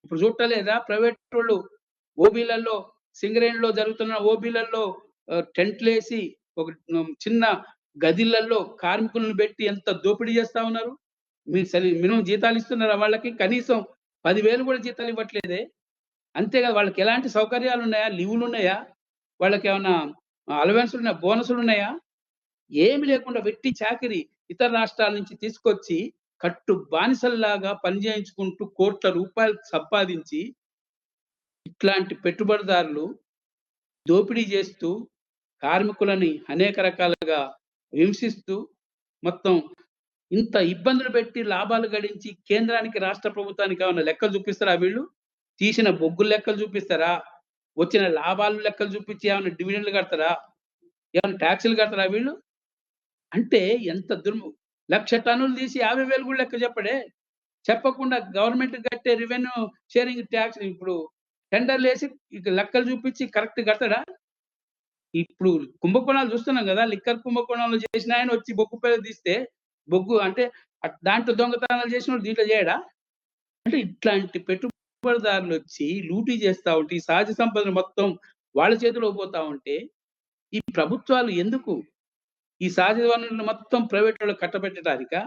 ఇప్పుడు చూడలేదా ప్రైవేటోళ్ళు ఓబీలలో సింగరేణిలో జరుగుతున్న ఓబీలలో టెంట్‌లేసి ఒక చిన్న గదిలలో కార్మికులను పెట్టి ఎంత దోపిడీ చేస్తా ఉన్నారు. మినిమమ్ జీతాలు ఇస్తున్నారా వాళ్ళకి? కనీసం 10,000 కూడా జీతాలు ఇవ్వట్లేదే. అంతేకాదు వాళ్ళకి ఎలాంటి సౌకర్యాలున్నాయా? లీవులున్నాయా? వాళ్ళకేమన్నా అలవెన్సులున్నాయా? బోనసులున్నాయా? ఏమి లేకుండా వెట్టి చాకిరీ ఇతర రాష్ట్రాల నుంచి తీసుకొచ్చి కట్టు బానిసల్లాగా పని చేయించుకుంటూ కోట్ల రూపాయలు సంపాదించి ఇట్లాంటి పెట్టుబడిదారులు దోపిడీ చేస్తూ కార్మికులని అనేక రకాలుగా హింసిస్తూ మొత్తం ఇంత ఇబ్బందులు పెట్టి లాభాలు గడించి కేంద్రానికి, రాష్ట్ర ప్రభుత్వానికి ఏమన్నా లెక్కలు చూపిస్తారా వీళ్ళు? తీసిన బొగ్గుల లెక్కలు చూపిస్తారా? వచ్చిన లాభాలు లెక్కలు చూపించి ఏమన్నా డివిడెండ్‌లు కడతారా? ఏమన్నా టాక్స్‌లు కడతారా వీళ్ళు? అంటే ఎంత 1,00,000 టన్నులు తీసి 50,000 కూడా లెక్క చెప్పడే. చెప్పకుండా గవర్నమెంట్ కట్టే రెవెన్యూ షేరింగ్ టాక్స్ ఇప్పుడు టెండర్‌లేసి ఇక లెక్కలు చూపించి కరెక్ట్ కడతాడా? ఇప్పుడు కుంభకోణాలు చూస్తున్నాం గదా! లిక్కర్ కుంభకోణాలు చేసినాయన వచ్చి బొగ్గు పేరు తీస్తే బొగ్గు అంటే దాంట్లో దొంగతనాలు చేసినోడు దీంట్లో చేయడా? అంటే ఇట్లాంటి పెట్టుబడిదారులొచ్చి లూటీ చేస్తా ఉంటే, ఈ సహజ సంపదను మొత్తం వాళ్ళ చేతిలోకి పోతా ఉంటే, ఈ ప్రభుత్వాలు ఎందుకు? ఈ సహజ వనరులను మొత్తం ప్రైవేటోళ్ళకి కట్టబెట్టడానికా?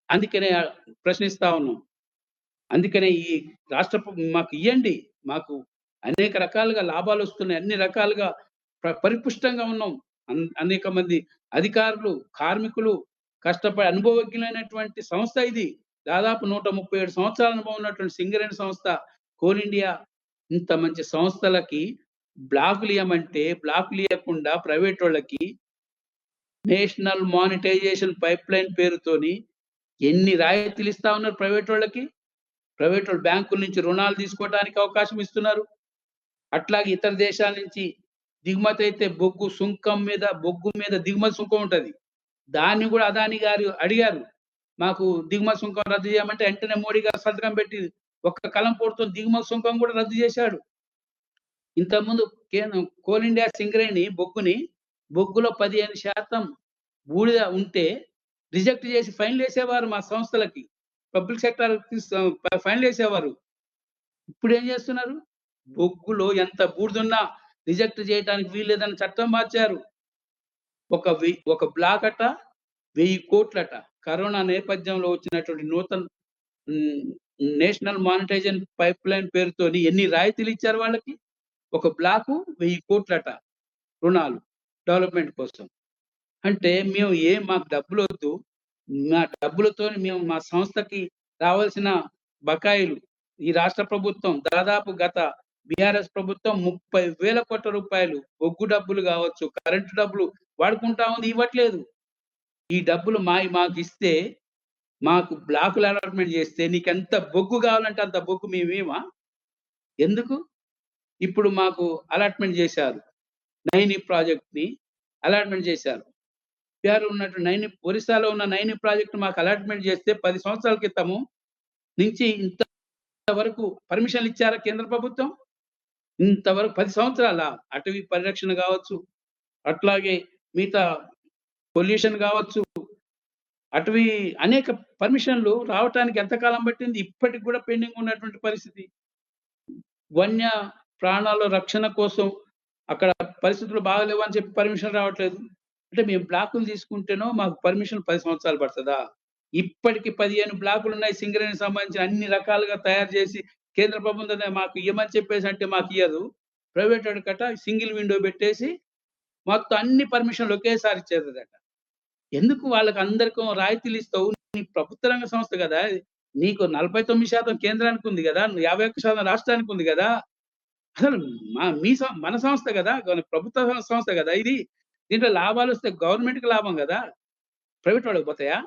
అందుకనే ప్రశ్నిస్తా ఉన్నాం. అందుకనే ఈ రాష్ట్ర మాకియ్యండి. మాకు అనేక రకాలుగా లాభాలొస్తున్నాయి. అన్ని రకాలుగా పరిపుష్టంగా ఉన్నాం. అనేక మంది అధికారులు, కార్మికులు కష్టపడి అనుభవజ్ఞులైనటువంటి సంస్థ ఇది. దాదాపు 137 సంవత్సరాల అనుభవం ఉన్నటువంటి సింగరేణి సంస్థ, కోల్ ఇండియా ఇంత మంచి సంస్థలకి బ్లాకులియకుండా ప్రైవేటోళ్ళకి నేషనల్ మానిటైజేషన్ పైప్‌లైన్ పేరుతోని ఎన్ని రాయితీలు ఇస్తా ఉన్నారు ప్రైవేటోళ్ళకి. ప్రైవేటోళ్ళు బ్యాంకుల నుంచి రుణాలు తీసుకోవడానికి అవకాశం ఇస్తున్నారు. అట్లాగే ఇతర దేశాల నుంచి దిగుమతి అయితే బొగ్గు మీద దిగుమతి సుంకం ఉంటది. దాన్ని కూడా అదానీ గారు అడిగారు. మాకు దిగుమతి సుంకం రద్దు చేయమంటే వెంటనే మోడీ గారు సంతకం పెట్టి ఒక్క కలం పోటుతో దిగుమతి సుంకం కూడా రద్దు చేశాడు. ఇంతకుముందు కోల్ ఇండియా సింగరేణి బొగ్గులో 15% బూడిద ఉంటే రిజెక్ట్ చేసి ఫైన్‌లేసేవారు మా సంస్థలకి. పబ్లిక్ సెక్టార్‌కి ఫైన్‌లేసేవారు. ఇప్పుడేం చేస్తున్నారు? బొగ్గులో ఎంత బూడిదున్నా రిజెక్ట్ చేయడానికి వీల్లేదని చట్టం మార్చారు. ఒక బ్లాక్ 1,000 కోట్లట. కరోనా నేపథ్యంలో వచ్చినటువంటి నూతన నేషనల్ మానిటైజేషన్ పైప్‌లైన్ పేరుతోని ఎన్ని రాయితీలు ఇచ్చారు వాళ్ళకి? ఒక బ్లాకు 1,000 కోట్లట రుణాలు డెవలప్‌మెంట్ కోసం. అంటే మాకు డబ్బులొద్దు. మా డబ్బులతోని మేము మా సంస్థకి రావాల్సిన బకాయిలు ఈ రాష్ట్ర ప్రభుత్వం దాదాపు గత బీఆర్ఎస్ ప్రభుత్వం 30,000 కోట్ల రూపాయలు బొగ్గు డబ్బులు కావచ్చు, కరెంటు డబ్బులు వాడుకుంటా ఉంది, ఇవ్వట్లేదు. ఈ డబ్బులు మాకిస్తే మాకు బ్లాకులు అలాట్‌మెంట్ చేస్తే నీకెంత బొగ్గు కావాలంటే అంత బొగ్గు మేమియ్యమా? ఎందుకు? ఇప్పుడు మాకు అలాట్‌మెంట్ చేశారు. నైని ప్రాజెక్ట్‌ని అలాట్‌మెంట్ చేశారు. ఒరిస్సాలో ఉన్న నైని ప్రాజెక్ట్ మాకు అలాట్‌మెంట్ చేస్తే 10 సంవత్సరాల క్రితము నుంచి ఇంతవరకు పర్మిషన్లు ఇచ్చారా కేంద్ర ప్రభుత్వం? ఇంతవరకు 10 సంవత్సరాల అటవీ పరిరక్షణ కావచ్చు, అట్లాగే మిగతా పొల్యూషన్ కావచ్చు, అటవీ అనేక పర్మిషన్లు రావటానికి ఎంత కాలం పట్టింది? ఇప్పటికి కూడా పెండింగ్ ఉన్నటువంటి పరిస్థితి. వన్య ప్రాణాల రక్షణ కోసం అక్కడ పరిస్థితులు బాగాలేవు అని చెప్పి పర్మిషన్ రావట్లేదు. అంటే మేము బ్లాకులు తీసుకుంటేనో మాకు పర్మిషన్ 10 సంవత్సరాలు పడతదా? ఇప్పటికి 15 బ్లాకులున్నాయి సింగరేణికి సంబంధించిన అన్ని రకాలుగా తయారు చేసి కేంద్ర ప్రభుత్వం మాకు ఇయ్యమని చెప్పేసి అంటే మాకియ్యదు. ప్రైవేట్ వాడికట సింగిల్ విండో పెట్టేసి మొత్తం అన్ని పర్మిషన్‌లు ఒకేసారి ఇచ్చేస్తదట. ఎందుకు వాళ్ళకందరికీ రాయితీలు ఇస్తావు? నీ ప్రభుత్వ రంగ సంస్థ గదా! నీకు 49% కేంద్రానికి ఉంది గదా! 51% రాష్ట్రానికి ఉంది గదా! అసలు మన సంస్థ గదా! ప్రభుత్వ సంస్థ గదా ఇది. దీంట్లో లాభాలొస్తే గవర్నమెంట్‌కి లాభం గదా! ప్రైవేట్ వాళ్ళకి పోతాయా?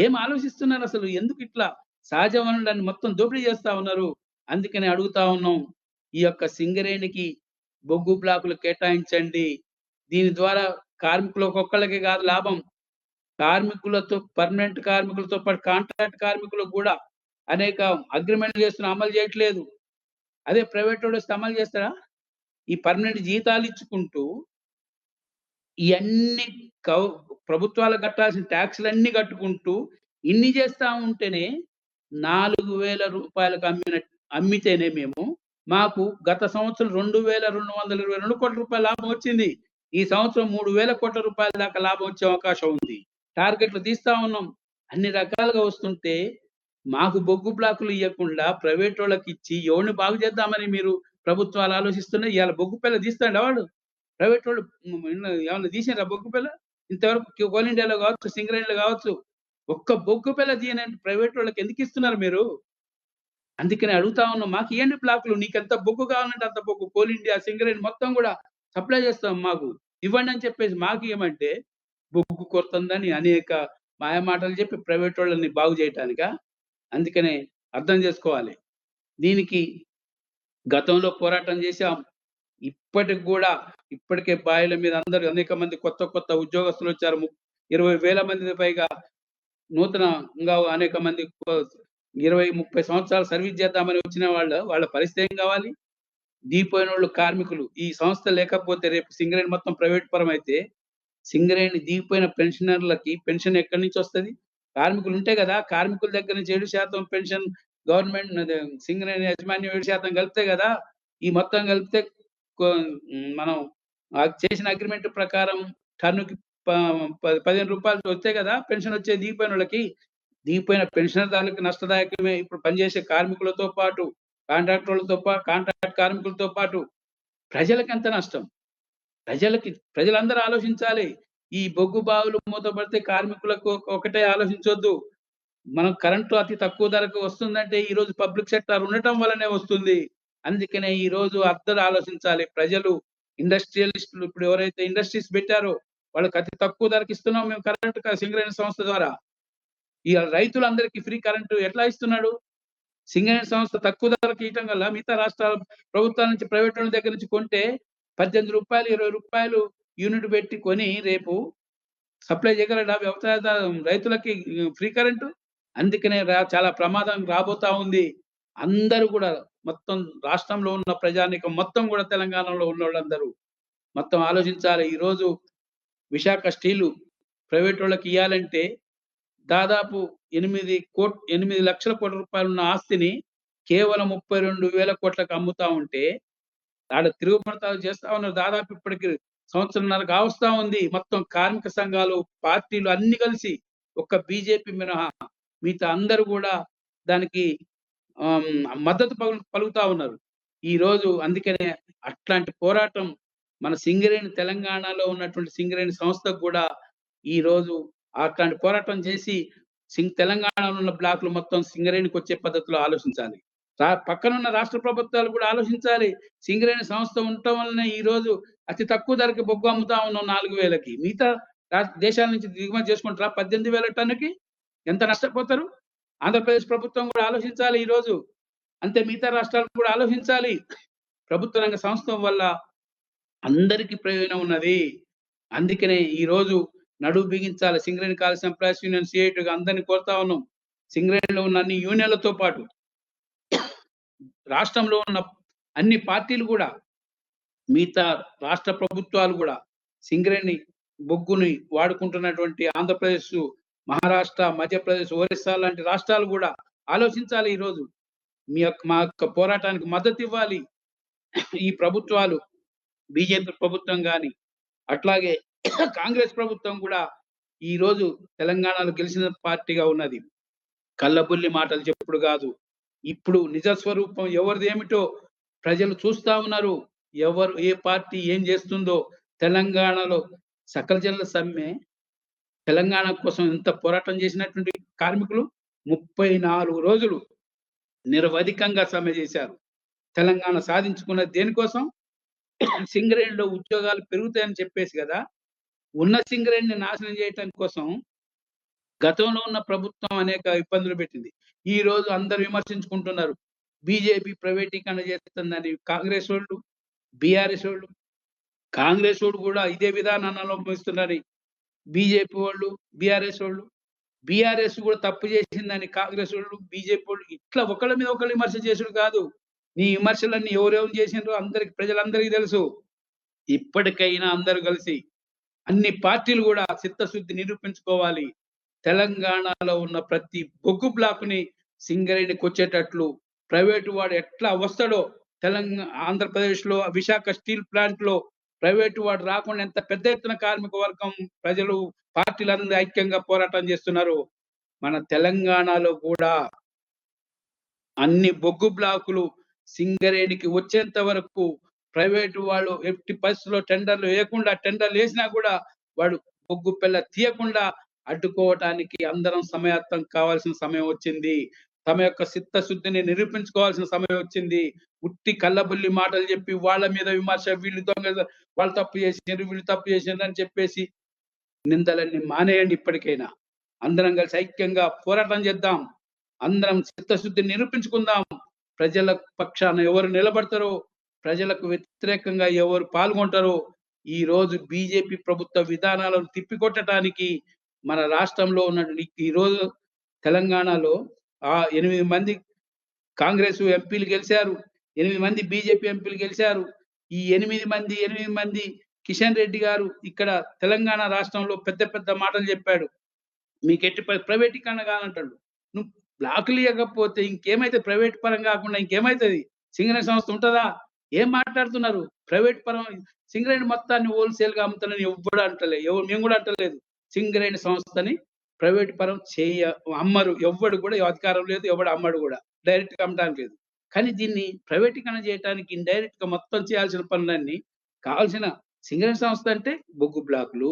ఏం ఆలోచిస్తున్నారసలు? ఎందుకిట్లా సహజ వనరులని మొత్తం దోపిడీ చేస్తా ఉన్నారు? అందుకని అడుగుతా ఉన్నాం. ఈ యొక్క సింగరేణికి బొగ్గు బ్లాకులు కేటాయించండి. దీని ద్వారా కార్మికులు ఒక్కొక్కళ్ళకి గాదు లాభం. కార్మికులతో పర్మనెంట్ కార్మికులతో పాటు కాంట్రాక్ట్ కార్మికులకు గూడా అనేక అగ్రీమెంట్‌లు చేస్తున్నా అమలు చేయట్లేదు. అదే ప్రైవేటోడొస్తే అమలు చేస్తాడా? ఈ పర్మనెంట్ జీతాలిచ్చుకుంటూ ఇయన్నీ కౌ ప్రభుత్వాలకు కట్టాల్సిన టాక్స్‌లన్నీ కట్టుకుంటూ ఇన్ని చేస్తా ఉంటేనే రూ. 4,000 అమ్మితేనే మాకు గత సంవత్సరం 2,222,00,00,000 లాభం వచ్చింది. ఈ సంవత్సరం 3,000,00,00,000 దాకా లాభం వచ్చే అవకాశం ఉంది. టార్గెట్‌లు తీస్తా ఉన్నాం. అన్ని రకాలుగా వస్తుంటే మాకు బొగ్గు బ్లాకులు ఇయ్యకుండా ప్రైవేటోళ్ళకిచ్చి ఎవరిని బాగు చేద్దామని మీరు ప్రభుత్వాలు ఆలోచిస్తున్నాయి. ఇయాల బొగ్గు పెల్ల తీస్తాడా వాడు? ప్రైవేటోళ్ళు ఏమన్నా తీసిండ్రా బొగ్గు పెల్ల? ఇంతవరకు కోల్ ఇండియాలో కావచ్చు, సింగరేణిలో కావచ్చు, ఒక్క బొగ్గు పెల్ల తీయనంటి ప్రైవేటోళ్ళకి ఎందుకిస్తున్నారు మీరు? అందుకనే అడుగుతా ఉన్నాం. మాకియ్యండి బ్లాకులు. నీకెంత బొగ్గు కావాలంటే అంత బొగ్గు. కోల్ ఇండియా, సింగరేణి మొత్తం గూడా సప్లై చేస్తాం మాకు. ఇవ్వండి అని చెప్పేసి మాకియ్యమంటే బొగ్గు కొరతుందని అనేక మాయమాటలు చెప్పి ప్రైవేటోళ్ళని బాగు చేయటానికా? అందుకనే అర్థం చేసుకోవాలి. దీనికి గతంలో పోరాటం చేశాం. ఇప్పటికి గూడా ఇప్పటికే బాయిల మీద అందరూ అనేక మంది కొత్త ఉద్యోగస్తులొచ్చారు. 20,000 మంది పైగా నూతనంగా అనేక మంది 20, 30 సంవత్సరాలు సర్వీస్ చేద్దామని వచ్చిన వాళ్ళ పరిస్థితి ఏం కావాలి? దిగిపోయినోళ్ళు కార్మికులు. ఈ సంస్థ లేకపోతే రేపు సింగరేణి మొత్తం ప్రైవేట్ పరమైతే సింగరేణి దిగిపోయిన పెన్షనర్‌లకి పెన్షన్ ఎక్కడి నుంచొస్తది? కార్మికులు ఉంటే గదా! కార్మికుల దగ్గర నుంచి 7% పెన్షన్ గవర్నమెంట్ సింగరేణి యాజమాన్యం 7% కలిపితే గదా! ఈ మొత్తం కలిపితే మనం చేసిన అగ్రీమెంట్ ప్రకారం టన్నుకి ప ప రూ. 15 వస్తే గదా! పెన్షన్ వచ్చేది దిగిపోయినోళ్ళకి. దిగిపోయిన పెన్షనర్‌దారులకు నష్టదాయకమే. ఇప్పుడు పనిచేసే కార్మికులతో పాటు, కాంట్రాక్ట్ కార్మికులతో పాటు ప్రజలకెంత నష్టం? ప్రజలందరూ ఆలోచించాలి. ఈ బొగ్గు బావులు మూతపడితే కార్మికులకు ఒకటే ఆలోచించొద్దు. మనం కరెంటు అతి తక్కువ ధరకు వస్తుందంటే ఈరోజు పబ్లిక్ సెక్టార్ ఉండటం వల్లనే వస్తుంది. అందుకనే ఈరోజు అందరూ ఆలోచించాలి. ప్రజలు, ఇండస్ట్రియలిస్టులు ఇప్పుడు ఎవరైతే ఇండస్ట్రీస్ పెట్టారో వాళ్ళకి అతి తక్కువ ధరకు ఇస్తున్నాం మేము కరెంటు సింగరేణి సంస్థ ద్వారా. ఈ రైతులందరికీ ఫ్రీ కరెంటు ఎట్లా ఇస్తున్నాడు? సింగరేణి సంస్థ తక్కువ ధరకు ఇయటం వల్ల మిగతా రాష్ట్రాల ప్రభుత్వాల నుంచి ప్రైవేట్ వాళ్ళ దగ్గర నుంచి కొంటే రూ. 18, రూ. 20 యూనిట్ పెట్టి కొని రేపు సప్లై చేయగలడా రైతులకి ఫ్రీ కరెంటు? అందుకనే చాలా ప్రమాదం రాబోతా ఉంది. అందరూ గూడా మొత్తం రాష్ట్రంలో ఉన్న ప్రజానీకం మొత్తం గూడా తెలంగాణలో ఉన్నోళ్ళందరూ మొత్తం ఆలోచించాలి. ఈరోజు విశాఖ స్టీలు ప్రైవేటోళ్ళకి ఇయ్యాలంటే దాదాపు 8,00,000,00,000 ఉన్న ఆస్తిని కేవలం 32,000,00,000 అమ్ముతా ఉంటే ఆడ తిరుగుబడతాలు చేస్తా ఉన్నారు. దాదాపు ఇప్పటికి సంవత్సరంన్నర కావస్తా ఉంది. మొత్తం కార్మిక సంఘాలు, పార్టీలు అన్నీ కలిసి ఒక్క బీజేపీ మినహా మిగతా అందరూ గూడా దానికి మద్దతు పలుకుతా ఉన్నారు. ఈరోజు అందుకనే అట్లాంటి పోరాటం మన సింగరేణి తెలంగాణలో ఉన్నటువంటి సింగరేణి సంస్థకు గూడా ఈరోజు అట్లాంటి పోరాటం చేసి తెలంగాణలో ఉన్న బ్లాకులు మొత్తం సింగరేణికొచ్చే పద్ధతిలో ఆలోచించాలి. పక్కనున్న రాష్ట్ర ప్రభుత్వాలు కూడా ఆలోచించాలి. సింగరేణి సంస్థ ఉండటం వల్లనే ఈరోజు అతి తక్కువ ధరకి బొగ్గు అమ్ముతా ఉన్నాం 4,000కి. మిగతా దేశాల నుంచి దిగుమతి చేసుకుంటారా 18,000 టన్నుకి? ఎంత నష్టపోతారు? ఆంధ్రప్రదేశ్ ప్రభుత్వం కూడా ఆలోచించాలి ఈరోజు. అంతే మిగతా రాష్ట్రాలు కూడా ఆలోచించాలి. ప్రభుత్వ రంగ సంస్థ వల్ల అందరికీ ప్రయోజనం ఉన్నది. అందుకనే ఈరోజు నడుము బిగించాలి. సింగరేణి కాలేజ్ ఎంప్లాయీస్ యూనియన్ సిఐటిగా అందరిని కోరుతా ఉన్నాం. సింగరేణిలో ఉన్న అన్ని యూనియన్లతో పాటు రాష్ట్రంలో ఉన్న అన్ని పార్టీలు కూడా, మిగతా రాష్ట్ర ప్రభుత్వాలు కూడా సింగరేణి బొగ్గుని వాడుకుంటున్నటువంటి ఆంధ్రప్రదేశ్, మహారాష్ట్ర, మధ్యప్రదేశ్, ఒరిస్సా లాంటి రాష్ట్రాలు కూడా ఆలోచించాలి. ఈరోజు మా యొక్క పోరాటానికి మద్దతు ఇవ్వాలి ఈ ప్రభుత్వాలు. బీజేపీ ప్రభుత్వం గాని, అట్లాగే కాంగ్రెస్ ప్రభుత్వం కూడా ఈరోజు తెలంగాణలో గెలిచిన పార్టీగా ఉన్నది. కళ్ళబుల్లి మాటలు చెప్పుడు కాదు. ఇప్పుడు నిజ స్వరూపం ఎవరిది ఏమిటో ప్రజలు చూస్తా ఉన్నారు. ఎవరు ఏ పార్టీ ఏం చేస్తుందో. తెలంగాణలో సకల జనుల సమ్మె, తెలంగాణ కోసం ఎంత పోరాటం చేసినటువంటి కార్మికులు 34 రోజులు నిరవధికంగా సమ్మె చేశారు. తెలంగాణ సాధించుకున్నది దేనికోసం? సింగరేణిలో ఉద్యోగాలు పెరుగుతాయని చెప్పేసి కదా. ఉన్న సింగరేణిని నాశనం చేయటం కోసం గతంలో ఉన్న ప్రభుత్వం అనేక ఇబ్బందులు పెట్టింది. ఈ రోజు అందరూ విమర్శించుకుంటున్నారు. బీజేపీ ప్రైవేటీకరణ చేస్తుందని కాంగ్రెస్ వాళ్ళు, బీఆర్ఎస్ వాళ్ళు. కాంగ్రెస్ వాళ్ళు కూడా ఇదే విధానాన్ని అవలంబిస్తున్నారని బీజేపీ వాళ్ళు, బీఆర్ఎస్ వాళ్ళు. బీఆర్ఎస్ కూడా తప్పు చేసిందని కాంగ్రెస్ వాళ్ళు, బీజేపీ వాళ్ళు. ఇట్లా ఒకళ్ళ మీద ఒకళ్ళు విమర్శ చేసుడు కాదు. నీ విమర్శలన్నీ ఎవరెవరు చేసిండ్రో ప్రజలందరికీ తెలుసు. ఇప్పటికైనా అందరూ కలిసి అన్ని పార్టీలు కూడా చిత్తశుద్ధి నిరూపించుకోవాలి. తెలంగాణలో ఉన్న ప్రతి బొగ్గు బ్లాక్‌ని సింగరేణికి వచ్చేటట్లు ప్రైవేటు వాడు ఎట్లా వస్తాడో, ఆంధ్రప్రదేశ్‌లో విశాఖ స్టీల్ ప్లాంట్‌లో ప్రైవేటు వాడు రాకుండా ఎంత పెద్ద ఎత్తున కార్మిక వర్గం, ప్రజలు, పార్టీలందరూ ఐక్యంగా పోరాటం చేస్తున్నారు. మన తెలంగాణలో కూడా అన్ని బొగ్గు బ్లాకులు సింగరేణికి వచ్చేంత వరకు ప్రైవేటు వాళ్ళు ఎట్టి పరిస్థితుల్లో టెండర్లు వేయకుండా, టెండర్లు వేసినా కూడా వాడు బొగ్గు పిల్ల తీయకుండా అడ్డుకోవటానికి అందరం సమాయత్తం కావాల్సిన సమయం వచ్చింది. తమ యొక్క చిత్తశుద్ధిని నిరూపించుకోవాల్సిన సమయం వచ్చింది. ఉట్టి కళ్ళబుల్లి మాటలు చెప్పి వాళ్ళ మీద విమర్శ, వీళ్ళు దొంగ, వాళ్ళు తప్పు చేసినారు, వీళ్ళు తప్పు చేసినారు అని చెప్పేసి నిందలన్నీ మానేయండి. ఇప్పటికైనా అందరం కలిసి ఐక్యంగా పోరాటం చేద్దాం. అందరం చిత్తశుద్ధిని నిరూపించుకుందాం. ప్రజల పక్షాన ఎవరు నిలబడతారో, ప్రజలకు వ్యతిరేకంగా ఎవరు పాల్గొంటారో, ఈ రోజు బీజేపీ ప్రభుత్వ విధానాలను తిప్పికొట్టడానికి మన రాష్ట్రంలో ఉన్నటువంటి ఈ రోజు తెలంగాణలో 8 మంది కాంగ్రెస్ ఎంపీలు గెలిచారు. 8 మంది బీజేపీ ఎంపీలు గెలిచారు. ఈ 8 మంది కిషన్ రెడ్డి గారు ఇక్కడ తెలంగాణ రాష్ట్రంలో పెద్ద పెద్ద మాటలు చెప్పాడు. మీకెట్టి ప్రైవేటీకరణ కాదంటాడు. నువ్వు బ్లాకులు ఇవ్వకపోతే ఇంకేమైతే? ప్రైవేట్ పరం కాకుండా ఇంకేమైతుంది? సింగరేణి సంస్థ ఉంటుందా? ఏం మాట్లాడుతున్నారు? ప్రైవేట్ పరం సింగరేణి మొత్తాన్ని హోల్సేల్‌గా అమ్ముతానని ఎవ్వడు అంటలేదు. మేము కూడా అంటలేదు. సింగరేణి సంస్థని ప్రైవేట్ పరం అమ్మరు. ఎవ్వడు కూడా అధికారం లేదు. ఎవడు అమ్మడు కూడా. డైరెక్ట్‌గా అమ్మడానికి లేదు. కానీ దీన్ని ప్రైవేటీకరణ చేయడానికి ఇండైరెక్ట్‌గా మొత్తం చేయాల్సిన పనులన్నీ కావాల్సిన సింగరేణి సంస్థ అంటే బొగ్గు బ్లాకులు,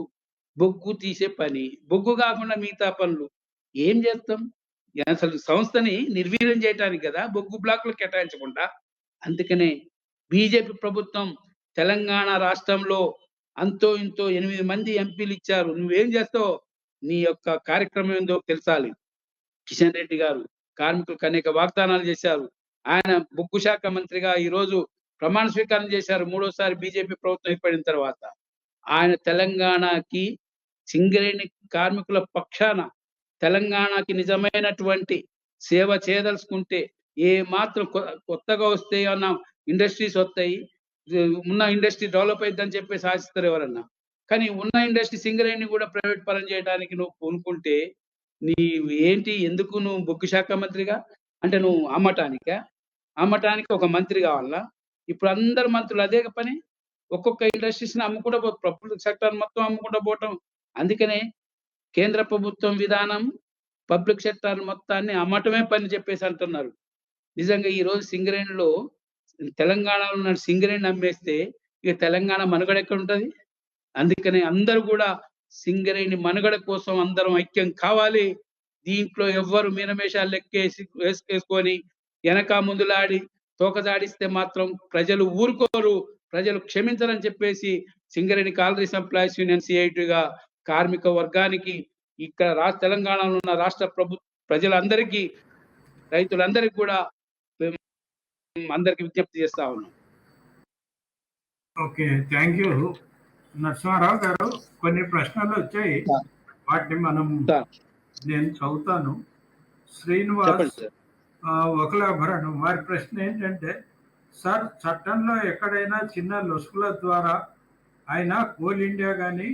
బొగ్గు తీసే పని, బొగ్గు కాకుండా మిగతా పనులు ఏం చేస్తాం? అసలు సంస్థని నిర్వీర్యం చేయడానికి కదా బొగ్గు బ్లాకులు కేటాయించకుండా. అందుకనే బీజేపీ ప్రభుత్వం తెలంగాణ రాష్ట్రంలో అంతో ఇంతో 8 మంది ఎంపీలు ఇచ్చారు. నువ్వేం చేస్తావో, నీ యొక్క కార్యక్రమం ఏందో తెలుసాలి. కిషన్ రెడ్డి గారు కార్మికులకు అనేక వాగ్దానాలు చేశారు. ఆయన బొగ్గు శాఖ మంత్రిగా ఈ రోజు ప్రమాణ స్వీకారం చేశారు. 3వ సారి బీజేపీ ప్రభుత్వం ఏర్పడిన తర్వాత. ఆయన తెలంగాణకి, సింగరేణి కార్మికుల పక్షాన తెలంగాణకి నిజమైనటువంటి సేవ చేయదలుచుకుంటే, ఏ మాత్రం కొత్తగా వస్తే ఏమన్నా ఇండస్ట్రీస్ వస్తాయి, ఉన్న ఇండస్ట్రీ డెవలప్ అయిద్దని చెప్పేసి ఆశిస్తారు ఎవరన్నా. కానీ ఉన్న ఇండస్ట్రీ సింగరేణిని కూడా ప్రైవేట్ పరం చేయడానికి నువ్వు పూనుకుంటే ఏంటి? ఎందుకు నువ్వు బొగ్గు శాఖ మంత్రిగా? అంటే నువ్వు అమ్మటానికా? అమ్మటానికి ఒక మంత్రి కావాలా? ఇప్పుడు అందరు మంత్రులు అదే పని. ఒక్కొక్క ఇండస్ట్రీస్‌ని అమ్ముకుంటూ పబ్లిక్ సెక్టార్ మొత్తం అమ్ముకుంటూ పోవటం. అందుకనే కేంద్ర ప్రభుత్వం విధానం పబ్లిక్ సెక్టార్ మొత్తాన్ని అమ్మటమే పని చెప్పేసి అంటున్నారు. నిజంగా ఈ రోజు సింగరేణిలో, తెలంగాణలో ఉన్న సింగరేణిని అమ్మేస్తే ఇక తెలంగాణ మనుగడ ఎక్కడుంటది? అందుకనే అందరూ కూడా సింగరేణి మనుగడ కోసం అందరం ఐక్యం కావాలి. దీంట్లో ఎవ్వరు మీనమేషాలు వేసుకొని వెనక ముందులాడి తోకజాడిస్తే మాత్రం ప్రజలు ఊరుకోరు. ప్రజలు క్షమించరని చెప్పేసి సింగరేణి కాలరీస్ ఎంప్లాయీస్ యూనియన్ సిఐటిగా కార్మిక వర్గానికి, ఇక్కడ తెలంగాణలో ఉన్న రాష్ట్ర ప్రజలందరికీ, రైతులందరికీ కూడా అందరికి విజ్ఞప్తి చేస్తా ఉన్నాం. ఓకే, థ్యాంక్ యూ నరసింహారావు గారు. కొన్ని ప్రశ్నలు వచ్చాయి, వాటిని నేను చదువుతాను. శ్రీనివాస్ ఒకలాభరణం. వారి ప్రశ్న ఏంటంటే, సార్ చట్టంలో ఎక్కడైనా చిన్న లొసుగుల ద్వారా అయినా కోల్ ఇండియా గానీ,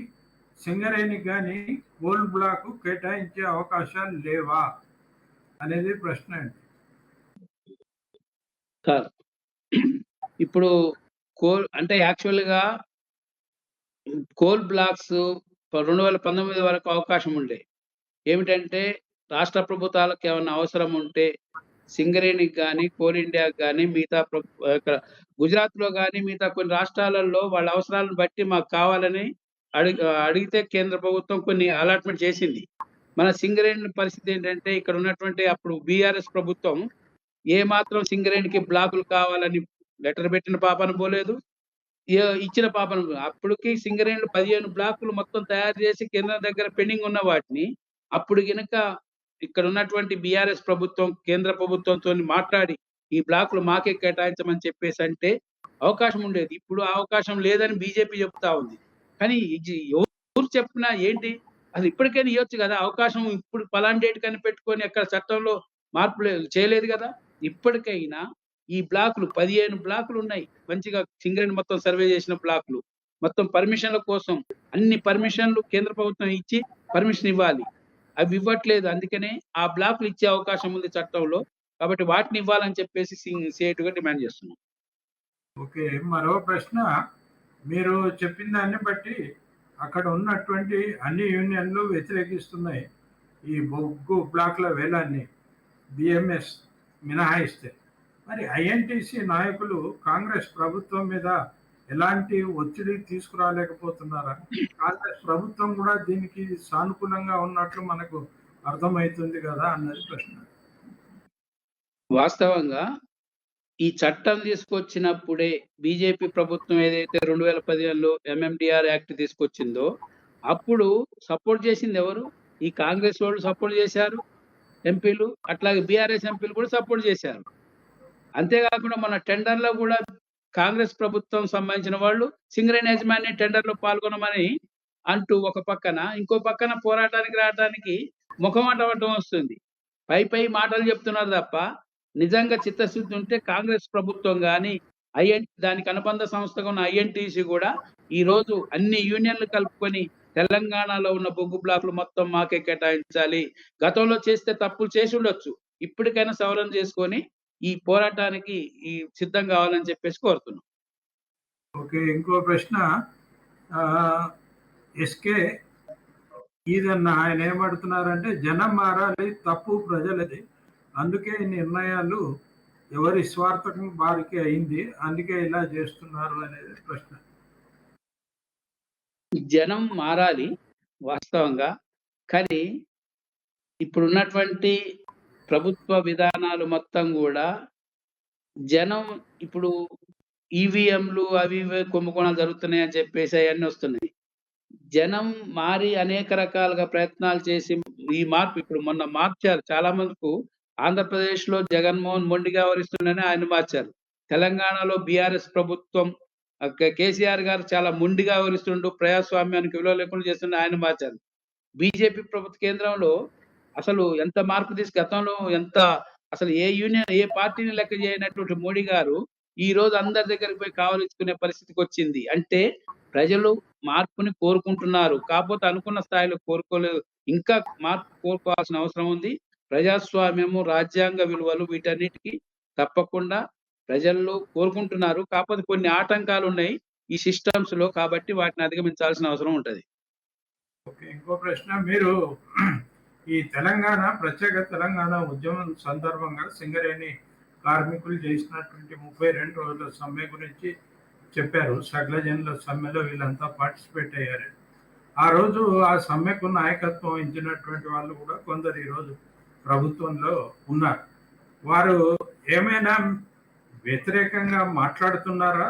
సింగరేణికి గానీ కోల్ బ్లాక్ కేటాయించే అవకాశాలు లేవా? అనేది ప్రశ్న అండి. సార్ ఇప్పుడు అంటే యాక్చువల్‌గా కోల్ బ్లాక్స్ 2019 వరకు అవకాశం ఉండే. ఏమిటంటే రాష్ట్ర ప్రభుత్వాలకు ఏమన్నా అవసరం ఉంటే సింగరేణికి గాని, కోల్ ఇండియాకి గాని మిగతా ఇక్కడ గుజరాత్‌లో గాని మిగతా కొన్ని రాష్ట్రాలలో వాళ్ళ అవసరాలను బట్టి మాకు కావాలని అడిగితే కేంద్ర ప్రభుత్వం కొన్ని అలాట్‌మెంట్ చేసింది. మన సింగరేణి పరిస్థితి ఏంటంటే ఇక్కడ ఉన్నటువంటి అప్పుడు బీఆర్ఎస్ ప్రభుత్వం ఏమాత్రం సింగరేణికి బ్లాకులు కావాలని లెటర్ పెట్టిన పాపాన పోలేదు. ఇచ్చిన పాపన అప్పటికి సింగరేణిలో 15 బ్లాకులు మొత్తం తయారు చేసి కేంద్రం దగ్గర పెండింగ్ ఉన్న వాటిని, అప్పుడు గనక ఇక్కడున్నటువంటి బీఆర్ఎస్ ప్రభుత్వం, కేంద్ర ప్రభుత్వంతోని మాట్లాడి, ఈ బ్లాకులు మాకే కేటాయించమని చెప్పేసంటే అవకాశం ఉండేది. ఇప్పుడు ఆ అవకాశం లేదని బీజేపీ చెప్తా ఉంది. కానీ ఎవరు చెప్పినా ఏంటి? అసలు ఇప్పటికైనా ఇయ్యొచ్చు గదా! అవకాశం ఇప్పుడు పలానా డేట్ కనిపెట్టుకొని అక్కడ చట్టంలో మార్పులు చేయలేదు గదా! ఇప్పటికైనా ఈ బ్లాకులు 15 బ్లాకులున్నాయి. మంచిగా సింగరేణి మొత్తం సర్వే చేసిన బ్లాకులు. మొత్తం పర్మిషన్‌ల కోసం అన్ని పర్మిషన్‌లు కేంద్ర ప్రభుత్వం ఇచ్చి పర్మిషన్ ఇవ్వాలి. అవి ఇవ్వట్లేదు. అందుకనే ఆ బ్లాకులు ఇచ్చే అవకాశం ఉంది చట్టంలో. కాబట్టి వాటిని ఇవ్వాలని చెప్పేసి సిఐటిగా డిమాండ్ చేస్తున్నాం. ఓకే. మరో ప్రశ్న, మీరు చెప్పిన దాన్ని బట్టి అక్కడ ఉన్నటువంటి అన్ని యూనియన్‌లు వ్యతిరేకిస్తున్నాయి ఈ బొగ్గు బ్లాక్‌ల వేలాన్ని, బీఎంఎస్ మినహాయిస్తే. మరి ఐఎన్‌టీసీ నాయకులు కాంగ్రెస్ ప్రభుత్వం మీద ఎలాంటి ఒత్తిడి తీసుకురాలేకపోతున్నారా? కాంగ్రెస్ ప్రభుత్వం కూడా దీనికి సానుకూలంగా ఉన్నట్లు మనకు అర్థమైతుంది గదా! అన్నది ప్రశ్న. వాస్తవంగా ఈ చట్టం తీసుకొచ్చినప్పుడే బీజేపీ ప్రభుత్వం ఏదైతే 2015లో ఎంఎండీఆర్ యాక్ట్ తీసుకొచ్చిందో, అప్పుడు సపోర్ట్ చేసింది ఎవరు? ఈ కాంగ్రెస్ వాళ్ళు సపోర్ట్ చేశారు ఎంపీలు. అట్లాగే బీఆర్ఎస్ ఎంపీలు కూడా సపోర్ట్ చేశారు. అంతేకాకుండా మన టెండర్‌లో గూడా కాంగ్రెస్ ప్రభుత్వం సంబంధించిన వాళ్ళు సింగరేణి యాజమాన్య టెండర్‌లో పాల్గొనమని అంటూ ఒక పక్కన, ఇంకో పక్కన పోరాటానికి రావటానికి మొఖమాట పడటం వస్తుంది. పై మాటలు చెప్తున్నారు తప్ప, నిజంగా చిత్తశుద్ధి ఉంటే కాంగ్రెస్ ప్రభుత్వం గాని, దానికి అనుబంధ సంస్థగా ఉన్న ఐఎన్‌టీసీ గూడా ఈరోజు అన్ని యూనియన్‌లు కలుపుకొని తెలంగాణలో ఉన్న బొగ్గు బ్లాకులు మొత్తం మాకే కేటాయించాలి. గతంలో చేస్తే తప్పులు చేసుండొచ్చు. ఇప్పటికైనా సవరణ చేసుకొని ఈ పోరాటానికి సిద్ధం కావాలని చెప్పేసి కోరుతున్నాం. ఓకే. ఇంకో ప్రశ్న, ఎస్‌కే ఈదన్న ఆయన ఏమడుగుతున్నారంటే, జనం మారాలి, తప్పు ప్రజలది. అందుకే ఈ నిర్ణయాలు ఎవరి స్వార్థం వారికి అయింది. అందుకే ఇలా చేస్తున్నారు అనేది ప్రశ్న. జనం మారాలి వాస్తవంగా. కానీ ఇప్పుడున్నటువంటి ప్రభుత్వ విధానాలు మొత్తం గూడా జనం ఇప్పుడు ఈవీఎంలు అవి ఇవి కుంభకోణాలు జరుగుతున్నాయని చెప్పేసి అయన్నీ వస్తున్నాయి. జనం మారి అనేక రకాలుగా ప్రయత్నాలు చేసి ఈ మార్పు ఇప్పుడు మొన్న మార్చారు. చాలా మటుకు ఆంధ్రప్రదేశ్‌లో జగన్‌మోహన్ మొండిగా వ్యవహరిస్తుండని ఆయన మార్చారు. తెలంగాణలో బీఆర్ఎస్ ప్రభుత్వం కేసీఆర్ గారు చాలా మొండిగా వ్యవహరిస్తుండు, ప్రజాస్వామ్యానికి విలువ లేకుండా చేస్తుండు ఆయన మార్చారు. బీజేపీ ప్రభుత్వ కేంద్రంలో అసలు ఎంత మార్పు గతంలో అసలు ఏ యూనియన్, ఏ పార్టీని లెక్క చేయనటువంటి మోడీ గారు ఈరోజు అందరి దగ్గరికి పోయి కావలించుకునే పరిస్థితికొచ్చింది. అంటే ప్రజలు మార్పుని కోరుకుంటున్నారు. కాపోతే అనుకున్న స్థాయిలో కోరుకోలేదు. ఇంకా మార్పు కోరుకోవాల్సిన అవసరం ఉంది. ప్రజాస్వామ్యము, రాజ్యాంగ విలువలు వీటన్నిటికి తప్పకుండా ప్రజలు కోరుకుంటున్నారు. కాపోతే కొన్ని ఆటంకాలున్నాయి ఈ సిస్టమ్స్‌లో. కాబట్టి వాటిని అధిగమించాల్సిన అవసరం ఉంటది. ఓకే. ఇంకో ప్రశ్న, మీరు ఈ ప్రత్యేక తెలంగాణ ఉద్యమం సందర్భంగా సింగరేణి కార్మికులు చేసినటువంటి 32 రోజుల సమ్మె గురించి చెప్పారు. సకలజనుల సమ్మెలో వీళ్ళంతా పార్టిసిపేట్ అయ్యారు. ఆ రోజు ఆ సమ్మెకు నాయకత్వం వహించినటువంటి వాళ్ళు కూడా కొందరు ఈరోజు ప్రభుత్వంలో ఉన్నారు. వారు ఏమైనా వ్యతిరేకంగా మాట్లాడుతున్నారా?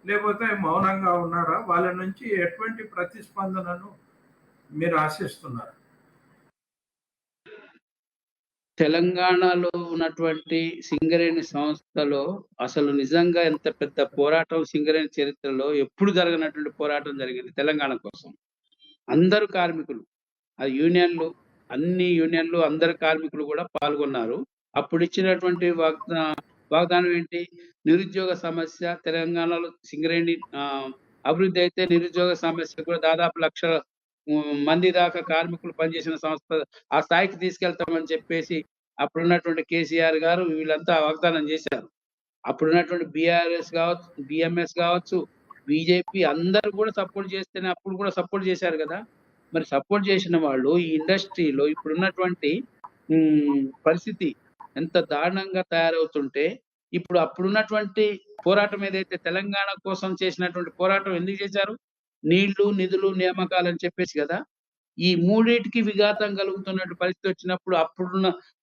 లేకపోతే మౌనంగా ఉన్నారా? వాళ్ళ నుంచి ఎటువంటి ప్రతిస్పందనను మీరు ఆశిస్తున్నారు? తెలంగాణలో ఉన్నటువంటి సింగరేణి సంస్థలో అసలు నిజంగా ఎంత పెద్ద పోరాటం సింగరేణి చరిత్రలో ఎప్పుడు జరగనటువంటి పోరాటం జరిగింది తెలంగాణ కోసం. అందరూ కార్మికులు, ఆ యూనియన్‌లు, అన్ని యూనియన్‌లు అందరు కార్మికులు గూడా పాల్గొన్నారు. అప్పుడు ఇచ్చినటువంటి వాగ్దానం ఏంటి? నిరుద్యోగ సమస్య తెలంగాణలో సింగరేణి అభివృద్ధి అయితే నిరుద్యోగ సమస్య కూడా దాదాపు 1,00,000 మంది దాకా కార్మికులు పనిచేసిన సంస్థ ఆ స్థాయికి తీసుకెళ్తామని చెప్పేసి అప్పుడున్నటువంటి కేసీఆర్ గారు వీళ్ళంతా వాగ్దానం చేశారు. అప్పుడున్నటువంటి బీఆర్ఎస్ గావచ్చు, బీఎంఎస్ గావచ్చు, బీజేపీ అందరూ కూడా సపోర్ట్ చేస్తేనే అప్పుడు కూడా సపోర్ట్ చేశారు గదా! మరి సపోర్ట్ చేసిన వాళ్ళు ఈ ఇండస్ట్రీలో ఇప్పుడున్నటువంటి పరిస్థితి ఎంత దారుణంగా తయారవుతుంటే, ఇప్పుడు అప్పుడున్నటువంటి పోరాటం ఏదైతే తెలంగాణ కోసం చేసినటువంటి పోరాటం ఎందుకు చేశారు? నీళ్లు, నిధులు, నియామకాలని చెప్పేసి గదా! ఈ మూడిటికి విఘాతం కలుగుతున్నటువంటి పరిస్థితి వచ్చినప్పుడు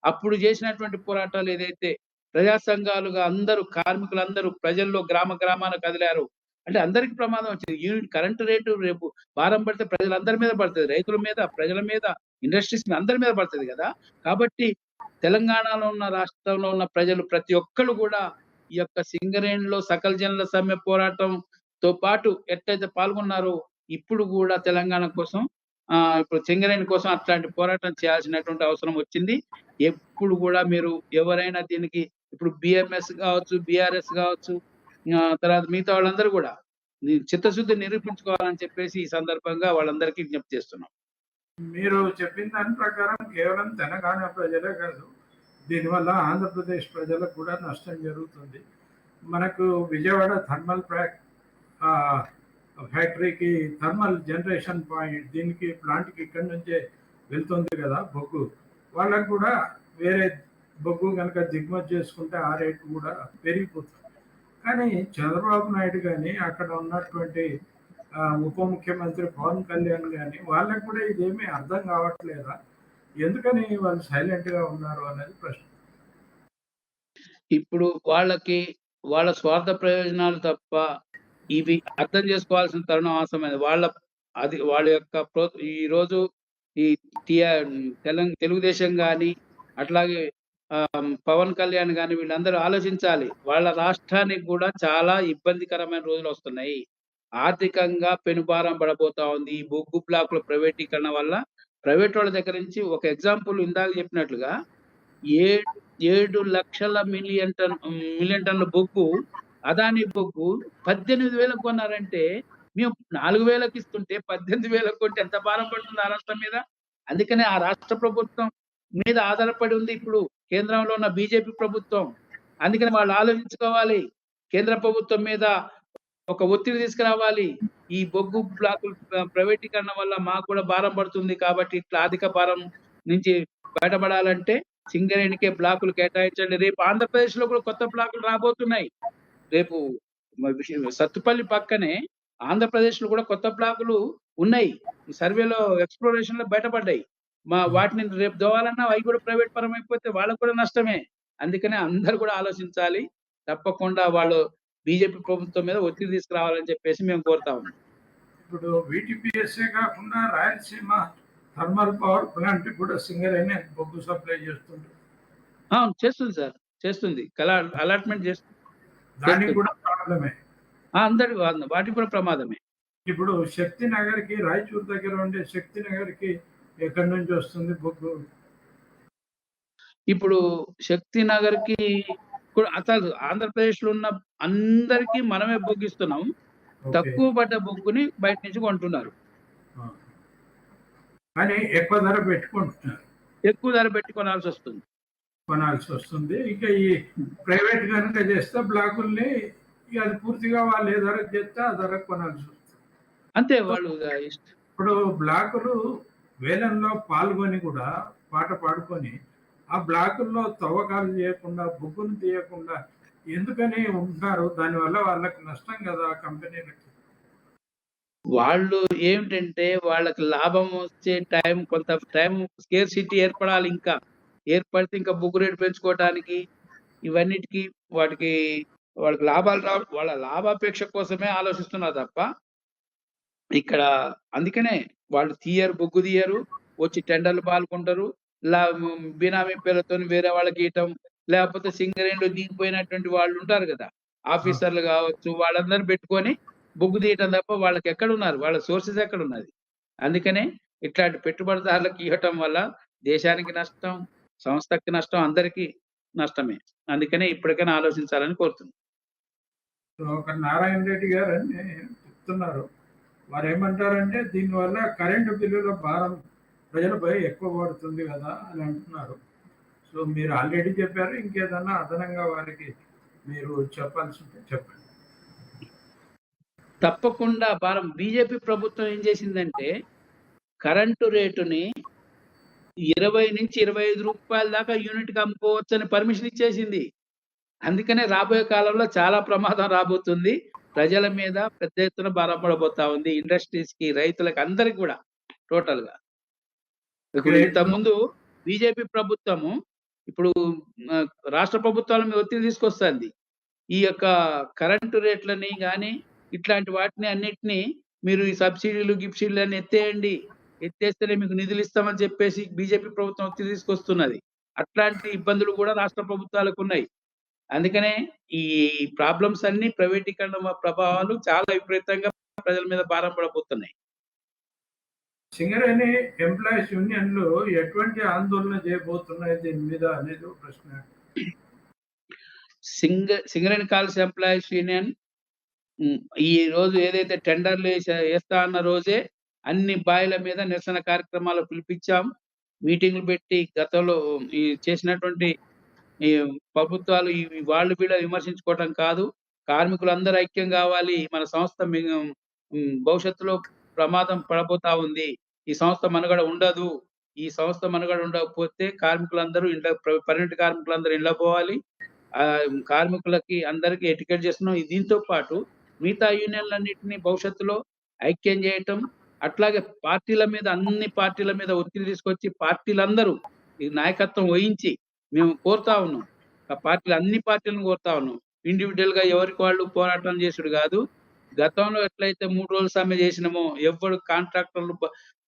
అప్పుడు చేసినటువంటి పోరాటాలు ఏదైతే ప్రజా సంఘాలుగా అందరూ కార్మికులందరూ ప్రజల్లో గ్రామాన కదిలారు. అంటే అందరికి ప్రమాదం వచ్చింది. కరెంట్ రేటు రేపు భారం పడితే ప్రజలందరి మీద పడతది. రైతుల మీద, ప్రజల మీద, ఇండస్ట్రీస్ మీద అందరి మీద పడతది గదా! కాబట్టి తెలంగాణలో ఉన్న రాష్ట్రంలో ఉన్న ప్రజలు ప్రతి ఒక్కళ్ళు గూడా ఈ యొక్క సింగరేణిలో సకల జనుల సమ్మె పోరాటంతో పాటు ఎట్లయితే పాల్గొన్నారో ఇప్పుడు గూడా తెలంగాణ కోసం ఇప్పుడు సింగరేణి కోసం అట్లాంటి పోరాటం చేయాల్సినటువంటి అవసరం వచ్చింది. ఎప్పుడు గూడా మీరు ఎవరైనా దీనికి ఇప్పుడు బీఎంఎస్ గావచ్చు, బీఆర్ఎస్ గావచ్చు, తర్వాత మిగతా వాళ్ళందరూ గూడా చిత్తశుద్ధి నిరూపించుకోవాలని చెప్పేసి ఈ సందర్భంగా వాళ్ళందరికీ విజ్ఞప్తి చేస్తున్నాం. మీరు చెప్పిన దాని ప్రకారం కేవలం తెలంగాణ ప్రజలే కాదు, దీనివల్ల ఆంధ్రప్రదేశ్ ప్రజలకు కూడా నష్టం జరుగుతుంది. మనకు విజయవాడ థర్మల్ ఫ్యాక్టరీకి థర్మల్ జనరేషన్ పాయింట్ దీనికి ప్లాంట్కి ఇక్కడి నుంచే వెళ్తుంది కదా బొగ్గు, వాళ్ళకు కూడా వేరే బొగ్గు కనుక దిగుమతి చేసుకుంటే ఆ రేటు కూడా పెరిగిపోతుంది. కానీ చంద్రబాబు నాయుడు కానీ అక్కడ ఉన్నటువంటి ఉప ముఖ్యమంత్రి పవన్ కళ్యాణ్ కానీ వాళ్ళకు కూడా ఇదేమీ అర్థం కావట్లేదా? ఎందుకని వాళ్ళు సైలెంట్గా ఉన్నారు అనేది ప్రశ్న. ఇప్పుడు వాళ్ళ స్వార్థ ప్రయోజనాలు తప్ప ఇవి అర్థం చేసుకోవాల్సిన తరుణం ఆసమైంది. వాళ్ళ యొక్క ఈరోజు ఈ తెలుగుదేశం గాని, అట్లాగే పవన్ కళ్యాణ్ గాని వీళ్ళందరూ ఆలోచించాలి. వాళ్ళ రాష్ట్రానికి కూడా చాలా ఇబ్బందికరమైన రోజులొస్తున్నాయి. ఆర్థికంగా పెనుభారం పడబోతా ఉంది. ఈ బొగ్గు బ్లాకుల ప్రైవేటీకరణ వల్ల ప్రైవేట్ వాళ్ళ దగ్గర నుంచి ఒక ఎగ్జాంపుల్ ఇందాక చెప్పినట్లుగా 7 లక్షల మిలియన్ టన్నుల బొగ్గు అదానీ బొగ్గు 18,000కి కొన్నారంటే మేము 4,000కి ఇస్తుంటే 18,000కి కొంటే ఎంత భారం పడుతుంది ఆ రాష్ట్రం మీద? అందుకనే ఆ రాష్ట్ర ప్రభుత్వం మీద ఆధారపడి ఉంది ఇప్పుడు కేంద్రంలో ఉన్న బీజేపీ ప్రభుత్వం. అందుకని వాళ్ళు ఆలోచించుకోవాలి. కేంద్ర ప్రభుత్వం మీద ఒక ఒత్తిడి తీసుకురావాలి. ఈ బొగ్గు బ్లాకులు ప్రైవేటీకరణ వల్ల మాకు కూడా భారం పడుతుంది కాబట్టి ఇట్లా అధిక భారం నుంచి బయటపడాలంటే సింగరేణికే బ్లాకులు కేటాయించండి. రేపు ఆంధ్రప్రదేశ్‌లో కూడా కొత్త బ్లాకులు రాబోతున్నాయి. రేపు సత్తుపల్లి పక్కనే ఆంధ్రప్రదేశ్‌లో కూడా కొత్త బ్లాకులు ఉన్నాయి. సర్వేలో ఎక్స్‌ప్లోరేషన్‌లో బయటపడ్డాయి. వాటిని రేపు దోవాలన్నా అవి కూడా ప్రైవేట్ పరం అయిపోతే వాళ్ళకి కూడా నష్టమే. అందుకనే అందరూ కూడా ఆలోచించాలి. తప్పకుండా వాళ్ళు బీజేపీ ప్రభుత్వం మీద ఒత్తిడి తీసుకురావాలని చెప్పేసి మేము కోరుతా ఉన్నాం. ఇప్పుడు వీటీపీఎస్ఏ కాకుండా రాయలసీమ థర్మల్ పవర్ ప్లాంట్ కూడా సింగరేణి బొగ్గు సప్లై చేస్తుంది. చేస్తుంది సార్, చేస్తుంది. అలాట్మెంట్ చేస్తుంది. దానికి కూడా ప్రాబ్లమే. వాటికి కూడా ప్రమాదమే. ఇప్పుడు శక్తి నగర్‌కి రాయచూర్ దగ్గర ఉండే శక్తి నగర్‌కి ఎక్కడి నుంచి వస్తుంది బొగ్గు? ఇప్పుడు శక్తి నగర్‌కి కూడా అసలు ఆంధ్రప్రదేశ్‌లో ఉన్న అందరికీ మనమే బొగ్గిస్తున్నాం. తక్కువ పడ్డ బొగ్గుని బయట నుంచి కొంటున్నారు. కానీ ఎక్కువ ధర పెట్టుకుంటున్నారు. ఎక్కువ ధర పెట్టి కొనాల్సి వస్తుంది. ఇక ఈ ప్రైవేట్ కనుక చేస్తే బ్లాకుల్ని అది పూర్తిగా వాళ్ళు ఏ ధరకు చేస్తే ఆ ధరకు కొనాల్సి వస్తుంది. అంతే వాళ్ళు ఇప్పుడు బ్లాకులు వేలంలో పాల్గొని కూడా పాట పాడుకొని ఆ బ్లాకుల్లో తవ్వకాలు చేయకుండా బొగ్గును తీయకుండా ఎందుకని ఉంటున్నారు? దానివల్ల వాళ్ళకి నష్టం కదా కంపెనీలకి. వాళ్ళు ఏమిటంటే వాళ్ళకి లాభం వచ్చే కొంత టైం స్కేర్సిటీ ఏర్పడాలి. ఏర్పడితే ఇంకా బొగ్గు రేటు పెంచుకోవటానికి ఇవన్నిటికి వాళ్ళకి లాభాలు వాళ్ళ లాభాపేక్ష కోసమే ఆలోచిస్తున్నారు తప్ప ఇక్కడ అందుకనే వాళ్ళు బొగ్గు తీయరు, వచ్చి టెండర్లు పాల్గొంటారు. బినామీ పేర్లతోని వేరే వాళ్ళకి ఇవ్వటం, లేకపోతే సింగరేణిలో దిగిపోయినటువంటి వాళ్ళు ఉంటారు కదా, ఆఫీసర్లు కావచ్చు, వాళ్ళందరూ పెట్టుకొని బొగ్గు తీయటం తప్ప వాళ్ళకి ఎక్కడున్నారు? వాళ్ళ సోర్సెస్ ఎక్కడున్నది? అందుకనే ఇట్లాంటి పెట్టుబడిదారులకు ఇవ్వటం వల్ల దేశానికి నష్టం, సంస్థకి నష్టం, అందరికీ నష్టమే. అందుకనే ఇప్పటికైనా ఆలోచించాలని కోరుతున్నాను. సో, ఒక నారాయణ రెడ్డి గారని చెప్తున్నారు. వారేమంటారంటే దీనివల్ల కరెంటు బిల్లుల భారం ప్రజలపై ఎక్కువ పడుతుంది గదా! అని అంటున్నారు. సో, మీరు ఆల్రెడీ చెప్పారు. ఇంకేదన్నా అదనంగా వారికి మీరు చెప్పాల్సుంటే చెప్పండి. తప్పకుండా భారం బీజేపీ ప్రభుత్వం ఏం చేసిందంటే, కరెంటు రేటుని 20-25 రూపాయల దాకా యూనిట్‌కి అమ్ముకోవచ్చని పర్మిషన్ ఇచ్చేసింది. అందుకనే రాబోయే కాలంలో చాలా ప్రమాదం రాబోతుంది. ప్రజల మీద పెద్ద ఎత్తున భారం పడబోతా ఉంది. ఇండస్ట్రీస్‌కి, రైతులకి అందరికి గూడా టోటల్‌గా. ఇప్పుడు ఓకే. ఇప్పుడు ఇంతకుముందు బీజేపీ ప్రభుత్వము ఇప్పుడు రాష్ట్ర ప్రభుత్వాల మీద ఒత్తిడి తీసుకొస్తాంది. ఈ యొక్క కరెంటు రేట్లని గాని, ఇట్లాంటి వాటిని అన్నిటిని మీరు ఈ సబ్సిడీలు, గిబ్సిడీలని ఎత్తేయండి. ఎత్తేస్తేనే మీకు నిధులిస్తామని చెప్పేసి బీజేపీ ప్రభుత్వం ఒత్తిడి తీసుకొస్తున్నది. అట్లాంటి ఇబ్బందులు గూడా రాష్ట్ర ప్రభుత్వాలకున్నాయి. అందుకనే ఈ ప్రాబ్లమ్స్ అన్నీ ప్రైవేటీకరణ ప్రభావాలు చాలా విపరీతంగా ప్రజల మీద భారం పడబోతున్నాయి. సింగరేణి ఎంప్లాయీస్ యూనియన్‌లు ఎటువంటి ఆందోళన చేయబోతున్నాయి దీని మీద అనేది ఒక ప్రశ్న. సింగరేణి కాల్స్ ఎంప్లాయీస్ యూనియన్ ఈ రోజు ఏదైతే టెండర్‌లు ఏస్తా అన్న రోజే అన్ని బాయిల మీద నిరసన కార్యక్రమాలు పిలిపిచ్చాం. మీటింగ్‌లు పెట్టి గతంలో ఈ చేసినటువంటి ఈ ప్రభుత్వాలు వాళ్ళు వీళ్ళు విమర్శించుకోవటం కాదు. కార్మికులందరూ ఐక్యం గావాలి. మన సంస్థ భవిష్యత్తులో ప్రమాదం పడబోతా ఉంది. ఈ సంస్థ మనుగడ ఉండదు. ఈ సంస్థ మనుగడ ఉండకపోతే కార్మికులందరూ పర్మనెంట్ కార్మికులందరూ ఇళ్ళకి పోవాలి. కార్మికులకి అందరికి ఎటికెట్ చేస్తున్నాం. దీంతో పాటు మిగతా యూనియన్‌లన్నిటిని భవిష్యత్తులో ఐక్యం చేయటం, అట్లాగే పార్టీల మీద అన్ని పార్టీల మీద ఒత్తిడి తీసుకొచ్చి పార్టీలందరూ ఈ నాయకత్వం వహించి మేము కోరుతా ఉన్నాం. అన్ని పార్టీలను కోరుతా ఉన్నాం. ఇండివిడ్యుయల్‌గా ఎవరికి వాళ్ళు పోరాటం చేసుడు గాదు. గతంలో ఎట్లయితే 3 రోజులు సమ్మె చేసినామో, ఎవ్వడు కాంట్రాక్టర్లు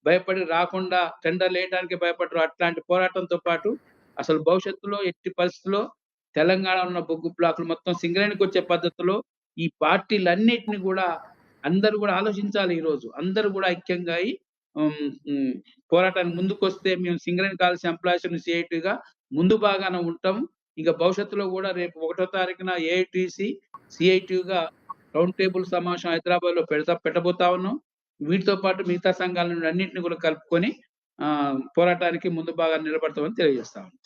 భయపడి రాకుండా టెండర్‌లేయడానికి భయపడరు. అట్లాంటి పోరాటంతో పాటు అసలు భవిష్యత్తులో ఎట్టి పరిస్థితిలో తెలంగాణలో ఉన్న బొగ్గు బ్లాకులు మొత్తం సింగరేణికొచ్చే పద్ధతిలో ఈ పార్టీలన్నిటిని గూడా అందరూ గూడా ఆలోచించాలి ఈరోజు. అందరూ గూడా ఐక్యంగా అయి హ్మ్, హ్మ్. పోరాటానికి ముందుకొస్తే మేము సింగరేణి కాల్స్ ఎంప్లాయీస్ సీఐటీగా ముందు భాగాన ఉంటాం. ఇక భవిష్యత్తులో గూడా రేపు 1 తారీఖున ఏఐటీసీ, సీఐటీగా రౌండ్ టేబుల్ సమావేశం హైదరాబాద్‌లో పెట్టబోతా ఉన్నాం. వీటితో పాటు మిగతా సంఘాలను అన్నిటిని కూడా కలుపుకొని పోరాటానికి ముందు భాగాన నిలబడతామని తెలియజేస్తా ఉన్నాం.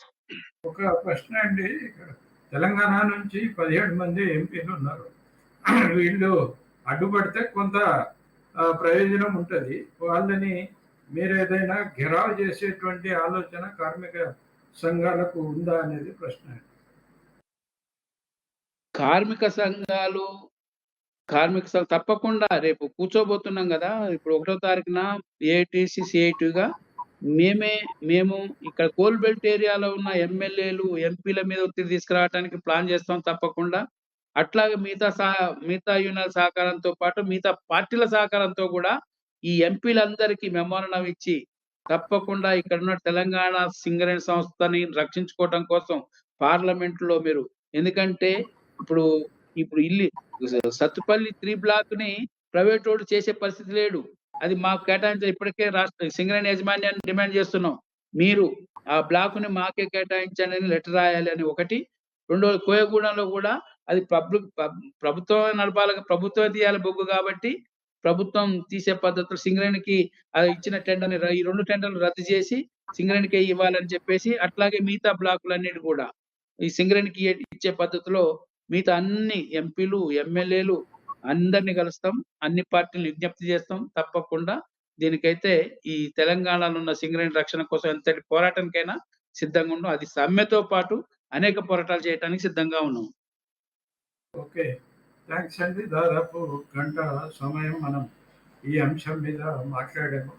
ఒక ప్రశ్న అండి. ఇక్కడ తెలంగాణ నుంచి 17 మంది ఎంపీలు ఉన్నారు. వీళ్ళు అడ్డుపడితే కొంత ప్రయోజనం ఉంటది. వాళ్ళని మీరేదైనా ఘెరావ్ చేసేటువంటి ఆలోచన కార్మిక సంఘాలకు ఉందా అనేది ప్రశ్న. కార్మిక సంఘాలు తప్పకుండా రేపు కూర్చోబోతున్నాం గదా! ఇప్పుడు 1 తారీఖున ఏఐటీసీ, సీఐటీగా మేము ఇక్కడ కోల్ బెల్ట్ ఏరియాలో ఉన్న ఎమ్మెల్యేలు, ఎంపీల మీద ఒత్తిడి తీసుకురావడానికి ప్లాన్ చేస్తాం తప్పకుండా. అట్లాగే మిగతా యూనియన్‌ల సహకారంతో పాటు మిగతా పార్టీల సహకారంతో గూడా ఈ ఎంపీలందరికీ మెమోరాండం ఇచ్చి తప్పకుండా ఇక్కడున్న తెలంగాణ సింగరేణి సంస్థని రక్షించుకోవటం కోసం పార్లమెంట్‌లో ఎందుకంటే ఇప్పుడు ఇప్పుడు సత్తుపల్లి 3 బ్లాక్‌ని ప్రైవేటోడు చేసే పరిస్థితి లేడు. అది మాకు ఇప్పటికే సింగరేణి యాజమాన్యాన్ని డిమాండ్ చేస్తున్నాం. మీరు ఆ బ్లాక్‌ని మాకే కేటాయించండి అని లెటర్ రాయాలి అని ఒకటి. రెండోది కోయగూడెంలో గూడా అది ప్రభుత్వమే నడపాలి. ప్రభుత్వమే తీయాలి బొగ్గు కాబట్టి, ప్రభుత్వం తీసే పద్ధతిలో సింగరేణికి ఇచ్చిన టెండర్‌ని ఈ 2 టెండర్‌లు రద్దు చేసి సింగరేణికే ఇవ్వాలని చెప్పేసి, అట్లాగే మిగతా బ్లాకులన్నిటి గూడా ఈ సింగరేణికి ఇచ్చే పద్ధతిలో మిగతా అన్ని ఎంపీలు, ఎమ్మెల్యేలు అందరిని కలుస్తాం. అన్ని పార్టీలు విజ్ఞప్తి చేస్తాం. తప్పకుండా దీనికైతే ఈ తెలంగాణలో ఉన్న సింగరేణి రక్షణ కోసం ఎంతటి పోరాటానికైనా సిద్ధంగా ఉన్నాం. అది సమ్మెతో పాటు అనేక పోరాటాలు చేయడానికి సిద్ధంగా ఉన్నాం. ఓకే. థాంక్స్ అండి. దాదాపు గంట సమయం మనం ఈ అంశం మీద మాట్లాడాము.